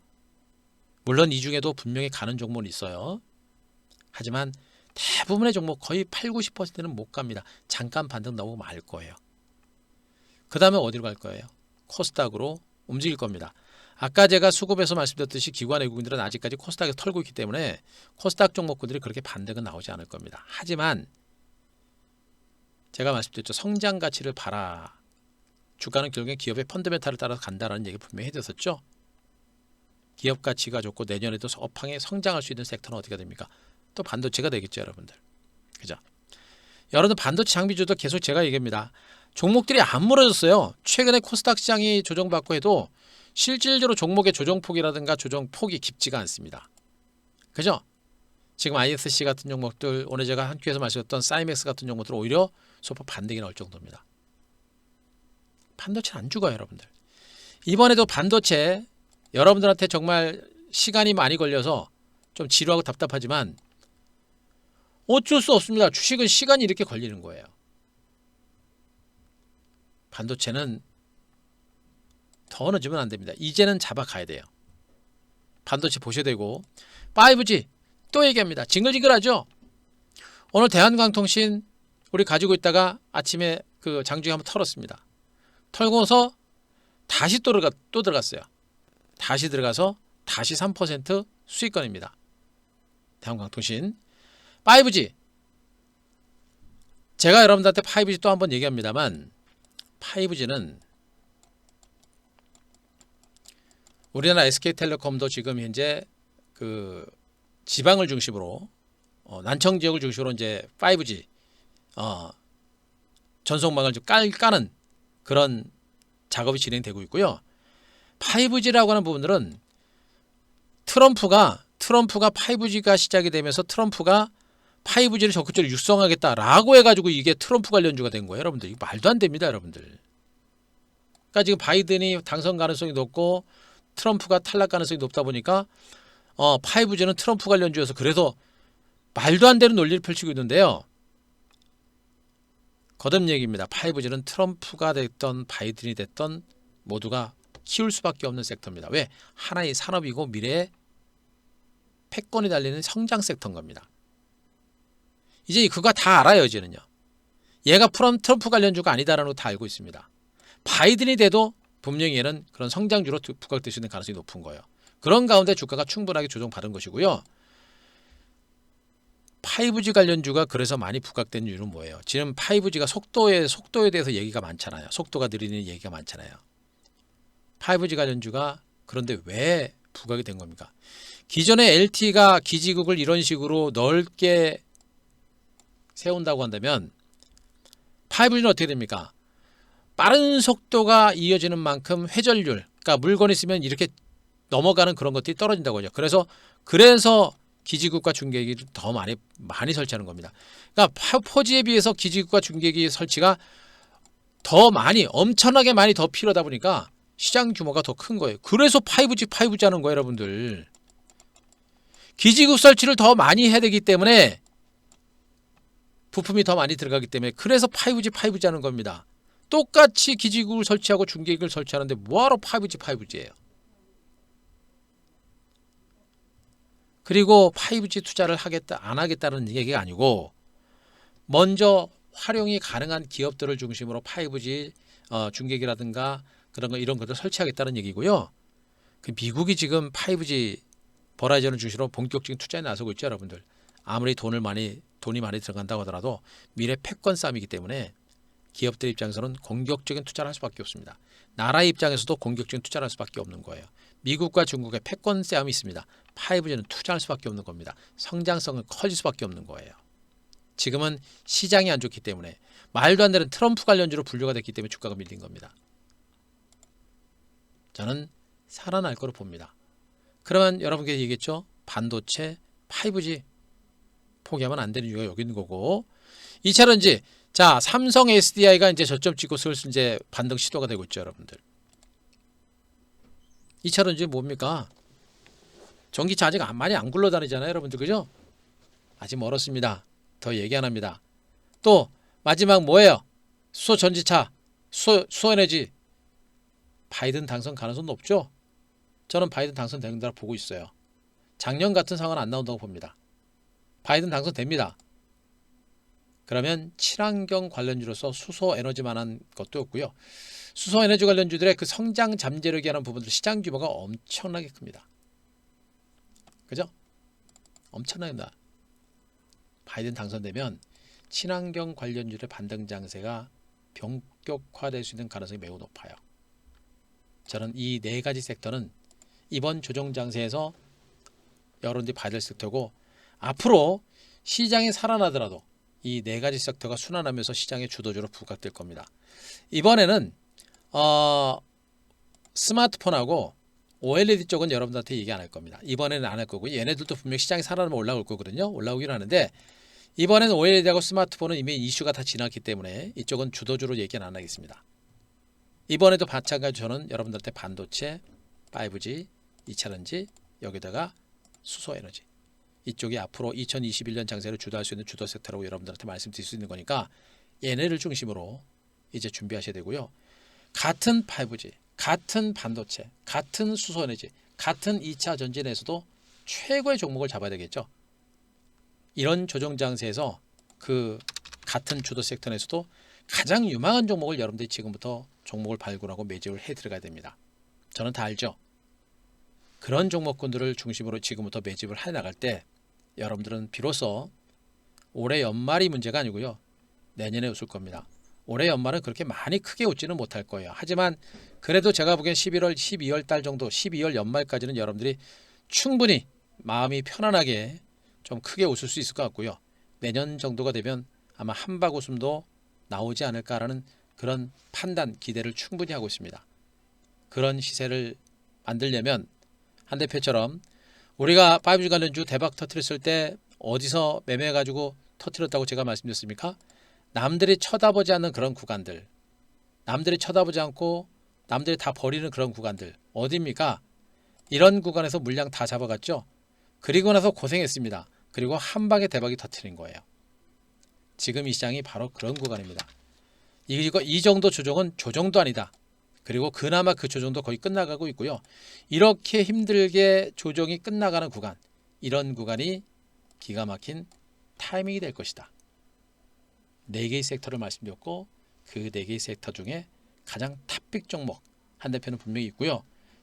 물론 이 중에도 분명히 가는 종목은 있어요. 하지만 대부분의 종목 거의 8, 90%는 못 갑니다. 잠깐 반등 나오고 말 거예요. 그 다음에 어디로 갈 거예요? 코스닥으로 움직일 겁니다. 아까 제가 수급에서 말씀드렸듯이 기관 외국인들은 아직까지 코스닥에서 털고 있기 때문에 코스닥 종목군들이 그렇게 반등은 나오지 않을 겁니다. 하지만 제가 말씀드렸죠. 성장 가치를 봐라. 주가는 결국엔 기업의 펀더멘탈을 따라서 간다라는 얘기 분명히 해드렸었죠. 기업 가치가 좋고 내년에도 업황에 성장할 수 있는 섹터는 어디가 됩니까? 또 반도체가 되겠죠, 여러분들. 그죠? 여러분들 반도체 장비주도 계속 제가 얘기합니다. 종목들이 안 무너졌어요. 최근에 코스닥 시장이 조정받고 해도 실질적으로 종목의 조정폭이라든가 조정폭이 깊지가 않습니다. 그죠? 지금 ISC 같은 종목들, 오늘 제가 한 큐에서 말씀드렸던 사이맥스 같은 종목들은 오히려 소폭 반등이 나올 정도입니다. 반도체는 안 죽어요, 여러분들. 이번에도 반도체 여러분들한테 정말 시간이 많이 걸려서 좀 지루하고 답답하지만 어쩔 수 없습니다. 주식은 시간이 이렇게 걸리는 거예요. 반도체는 더 늦으면 안 됩니다. 이제는 잡아가야 돼요. 반도체 보셔야 되고 5G 또 얘기합니다. 징글징글하죠? 오늘 대한광통신 우리 가지고 있다가 아침에 그 장중에 한번 털었습니다. 털고서 다시 또 들어갔어요. 다시 들어가서 다시 3% 수익권입니다. 대한광통신 5G 제가 여러분들한테 5G 또 한번 얘기합니다만 5G는 우리나라 SK텔레콤도 지금 현재 그 지방을 중심으로 난청 지역을 중심으로 이제 5G 전송망을 좀 까는 그런 작업이 진행되고 있고요. 5G라고 하는 부분들은 트럼프가 5G가 시작이 되면서 트럼프가 5G를 적극적으로 육성하겠다라고 해가지고 이게 트럼프 관련주가 된 거예요. 여러분들 이거 말도 안 됩니다. 여러분들. 그러니까 지금 바이든이 당선 가능성이 높고 트럼프가 탈락 가능성이 높다 보니까 5G는 트럼프 관련주여서 그래서 말도 안 되는 논리를 펼치고 있는데요. 거듭 얘기입니다. 5G는 트럼프가 됐던 바이든이 됐던 모두가 키울 수밖에 없는 섹터입니다. 왜? 하나의 산업이고 미래의 패권이 달리는 성장 섹터인 겁니다. 이제 그거 다 알아요. 이제는요. 얘가 트럼프 관련주가 아니다라는 거 다 알고 있습니다. 바이든이 돼도 분명히 얘는 그런 성장주로 부각될 수 있는 가능성이 높은 거예요. 그런 가운데 주가가 충분하게 조정받은 것이고요. 5G 관련주가 그래서 많이 부각된 이유는 뭐예요? 지금 5G가 속도에 대해서 얘기가 많잖아요. 속도가 느리는 얘기가 많잖아요. 5G 관련주가 그런데 왜 부각이 된 겁니까? 기존에 LTE가 기지국을 이런 식으로 넓게 세운다고 한다면 5G는 어떻게 됩니까? 빠른 속도가 이어지는 만큼 회전율, 그러니까 물건이 있으면 이렇게 넘어가는 그런 것들이 떨어진다고 하죠. 그래서 기지국과 중계기를 더 많이 설치하는 겁니다. 그러니까 포지에 비해서 기지국과 중계기 설치가 더 엄청나게 많이 더 필요하다 보니까 시장 규모가 더 큰 거예요. 그래서 5G 하는 거예요, 여러분들. 기지국 설치를 더 많이 해야 되기 때문에 부품이 더 많이 들어가기 때문에 그래서 5G 하는 겁니다. 똑같이 기지국을 설치하고 중계기를 설치하는데 뭐하러 5G예요. 그리고 5G 투자를 안 하겠다는 얘기가 아니고 먼저 활용이 가능한 기업들을 중심으로 5G 중계기라든가 그런 거 이런 것들 설치하겠다는 얘기고요. 그 미국이 지금 5G 버라이즌을 중심으로 본격적인 투자에 나서고 있죠, 여러분들. 아무리 돈이 많이 들어간다고 하더라도 미래 패권 싸움이기 때문에 기업들 입장에서는 공격적인 투자를 할 수밖에 없습니다. 나라 입장에서도 공격적인 투자를 할 수밖에 없는 거예요. 미국과 중국의 패권 싸움이 있습니다. 5G는 투자할 수밖에 없는 겁니다. 성장성은 커질 수밖에 없는 거예요. 지금은 시장이 안 좋기 때문에 말도 안 되는 트럼프 관련주로 분류가 됐기 때문에 주가가 밀린 겁니다. 저는 살아날 거로 봅니다. 그러면 여러분께 얘기했죠. 반도체 5G 포기하면 안 되는 이유가 여기 있는 거고 2차전지 자 삼성 SDI가 이제 저점 찍고 슬슬 이제 반등 시도가 되고 있죠, 여러분들. 2차전지 뭡니까? 전기차 아직 많이 안 굴러다니잖아요, 여러분들. 그죠? 아직 멀었습니다. 더 얘기 안 합니다. 또 마지막 뭐예요? 수소 전지차, 수소에너지. 바이든 당선 가능성 높죠? 저는 바이든 당선된다고 보고 있어요. 작년 같은 상황은 안 나온다고 봅니다. 바이든 당선됩니다. 그러면 친환경 관련주로서 수소에너지만한 것도 없고요. 수소에너지 관련주들의 그 성장 잠재력이 하는 부분들 시장 규모가 엄청나게 큽니다. 그죠? 엄청납니다. 바이든 당선되면 친환경 관련주의 반등 장세가 본격화될 수 있는 가능성이 매우 높아요. 저는 이 네 가지 섹터는 이번 조정 장세에서 여러분들이 봐야 될 섹터고 앞으로 시장이 살아나더라도 이 네 가지 섹터가 순환하면서 시장의 주도주로 부각될 겁니다. 이번에는 스마트폰하고 OLED 쪽은 여러분들한테 얘기 안 할 겁니다. 이번에는 안 할 거고 얘네들도 분명 시장이 살아나면 올라올 거거든요. 올라오긴 하는데 이번에는 OLED하고 스마트폰은 이미 이슈가 다 지났기 때문에 이쪽은 주도주로 얘기는 안 하겠습니다. 이번에도 마찬가지로 저는 여러분들한테 반도체, 5G, 2차전지 여기다가 수소에너지 이쪽이 앞으로 2021년 장세를 주도할 수 있는 주도 섹터라고 여러분들한테 말씀드릴 수 있는 거니까 얘네를 중심으로 이제 준비하셔야 되고요. 같은 5G, 같은 반도체, 같은 수소에너지, 같은 2차 전지에서도 최고의 종목을 잡아야 되겠죠. 이런 조정 장세에서 그 같은 주도 섹터 내에서도 가장 유망한 종목을 여러분들이 지금부터 종목을 발굴하고 매집을 해 들어가야 됩니다. 저는 다 알죠. 그런 종목군들을 중심으로 지금부터 매집을 해 나갈 때 여러분들은 비로소 올해 연말이 문제가 아니고요. 내년에 웃을 겁니다. 올해 연말은 그렇게 많이 크게 웃지는 못할 거예요. 하지만 그래도 제가 보기엔 11월, 12월 달 정도, 12월 연말까지는 여러분들이 충분히 마음이 편안하게 좀 크게 웃을 수 있을 것 같고요. 내년 정도가 되면 아마 한박 웃음도 나오지 않을까라는 그런 판단, 기대를 충분히 하고 있습니다. 그런 시세를 만들려면 한 대표처럼 우리가 5G 관련주 대박 터뜨렸을 때 어디서 매매해가지고 터뜨렸다고 제가 말씀드렸습니까? 남들이 쳐다보지 않는 그런 구간들, 남들이 쳐다보지 않고 남들이 다 버리는 그런 구간들 어디입니까? 이런 구간에서 물량 다 잡아갔죠. 그리고 나서 고생했습니다. 그리고 한 방에 대박이 터뜨린 거예요. 지금 이 시장이 바로 그런 구간입니다. 이 정도 조정은 조정도 아니다. 그리고 그나마 그 조정도 거의 끝나가고 있고요. 이렇게 힘들게 조정이 끝나가는 구간, 이런 구간이 기가 막힌 타이밍이 될 것이다. 4개의 섹터를 말씀드렸고 그 4개의 섹터 중에 가장 탑픽 종목 한 대표는 분명히 있고요.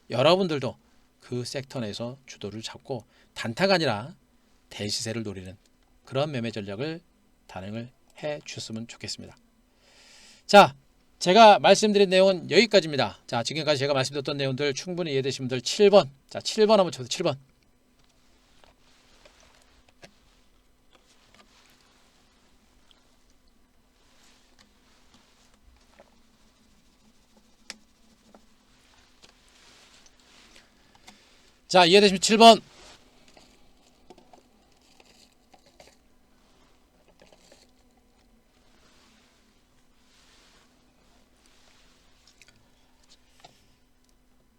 여러분들도 그 섹터 내에서 주도를 잡고 단타가 아니라 대시세를 노리는 그런 매매 전략을 단행을 해 주셨으면 좋겠습니다. 자, 제가 말씀드린 내용은 여기까지입니다. 자, 지금까지 제가 말씀드렸던 내용들 충분히 이해되신 분들 7번. 자, 7번 한번 쳐보세요. 7번. 자, 이해되시면 7번.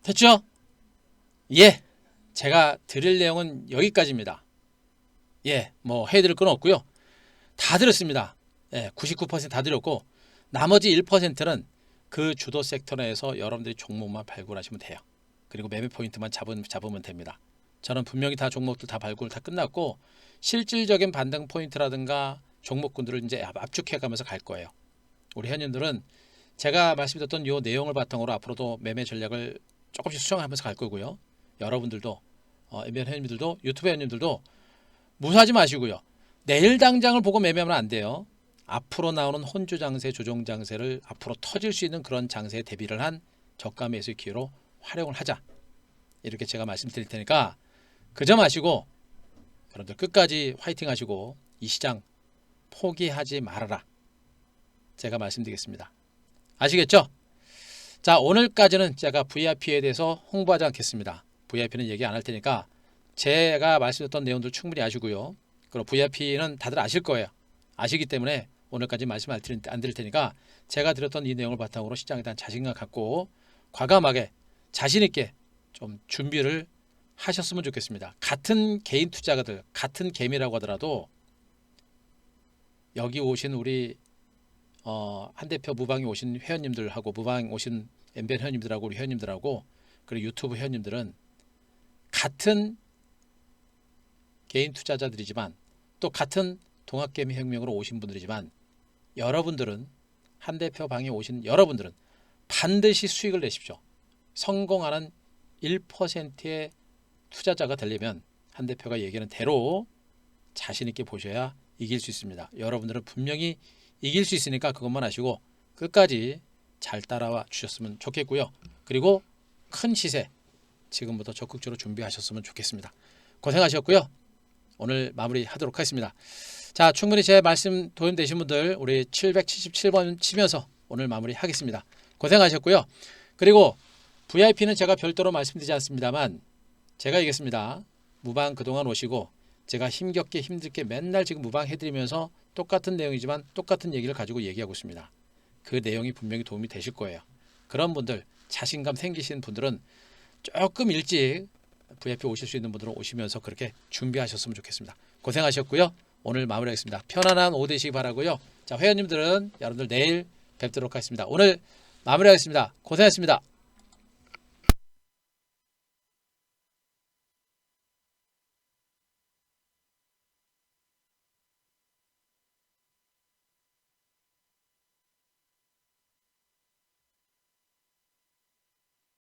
됐죠? 예, 제가 드릴 내용은 여기까지입니다. 예, 뭐 해드릴 건 없고요. 다 드렸습니다. 예, 99%다 드렸고 나머지 1%는 그 주도 섹터 내에서 여러분들이 종목만 발굴하시면 돼요. 그리고 매매 포인트만 잡으면 됩니다. 저는 분명히 다 종목들 다 발굴 다 끝났고 실질적인 반등 포인트라든가 종목군들을 이제 압축해 가면서 갈 거예요. 우리 회원님들은 제가 말씀드렸던 이 내용을 바탕으로 앞으로도 매매 전략을 조금씩 수정하면서 갈 거고요. 여러분들도 MBN 회원님들도 유튜브 회원님들도 무사하지 마시고요. 내일 당장을 보고 매매하면 안 돼요. 앞으로 나오는 혼주 장세, 조정 장세를 앞으로 터질 수 있는 그런 장세에 대비를 한 저가 매수의 기회로 활용을 하자. 이렇게 제가 말씀드릴 테니까 그저 마시고 여러분들 끝까지 화이팅 하시고 이 시장 포기하지 말아라. 제가 말씀드리겠습니다. 아시겠죠? 자, 오늘까지는 제가 VIP에 대해서 홍보하지 않겠습니다. VIP는 얘기 안 할 테니까 제가 말씀드렸던 내용들 충분히 아시고요. 그리고 VIP는 다들 아실 거예요. 아시기 때문에 오늘까지 말씀 안 드릴 테니까 제가 드렸던 이 내용을 바탕으로 시장에 대한 자신감 갖고 과감하게 자신 있게 좀 준비를 하셨으면 좋겠습니다. 같은 개인 투자가들, 같은 개미라고 하더라도 여기 오신 우리 한 대표 무방에 오신 회원님들하고 무방 오신 MBN 회원님들하고 우리 회원님들하고 그리고 유튜브 회원님들은 같은 개인 투자자들이지만 또 같은 동학개미 혁명으로 오신 분들이지만 여러분들은 한 대표 방에 오신 여러분들은 반드시 수익을 내십시오. 성공하는 1%의 투자자가 되려면 한 대표가 얘기하는 대로 자신 있게 보셔야 이길 수 있습니다. 여러분들은 분명히 이길 수 있으니까 그것만 아시고 끝까지 잘 따라와 주셨으면 좋겠고요. 그리고 큰 시세 지금부터 적극적으로 준비하셨으면 좋겠습니다. 고생하셨고요. 오늘 마무리하도록 하겠습니다. 자, 충분히 제 말씀 도움되신 분들 우리 777번 치면서 오늘 마무리하겠습니다. 고생하셨고요. 그리고 VIP는 제가 별도로 말씀드리지 않습니다만 제가 얘기했습니다. 무방 그동안 오시고 제가 힘겹게 힘들게 맨날 지금 무방 해드리면서 똑같은 내용이지만 똑같은 얘기를 가지고 얘기하고 있습니다. 그 내용이 분명히 도움이 되실 거예요. 그런 분들 자신감 생기시는 분들은 조금 일찍 VIP 오실 수 있는 분들은 오시면서 그렇게 준비하셨으면 좋겠습니다. 고생하셨고요. 오늘 마무리하겠습니다. 편안한 오후 되시기 바라고요. 자, 회원님들은 여러분들 내일 뵙도록 하겠습니다. 오늘 마무리하겠습니다. 고생하셨습니다.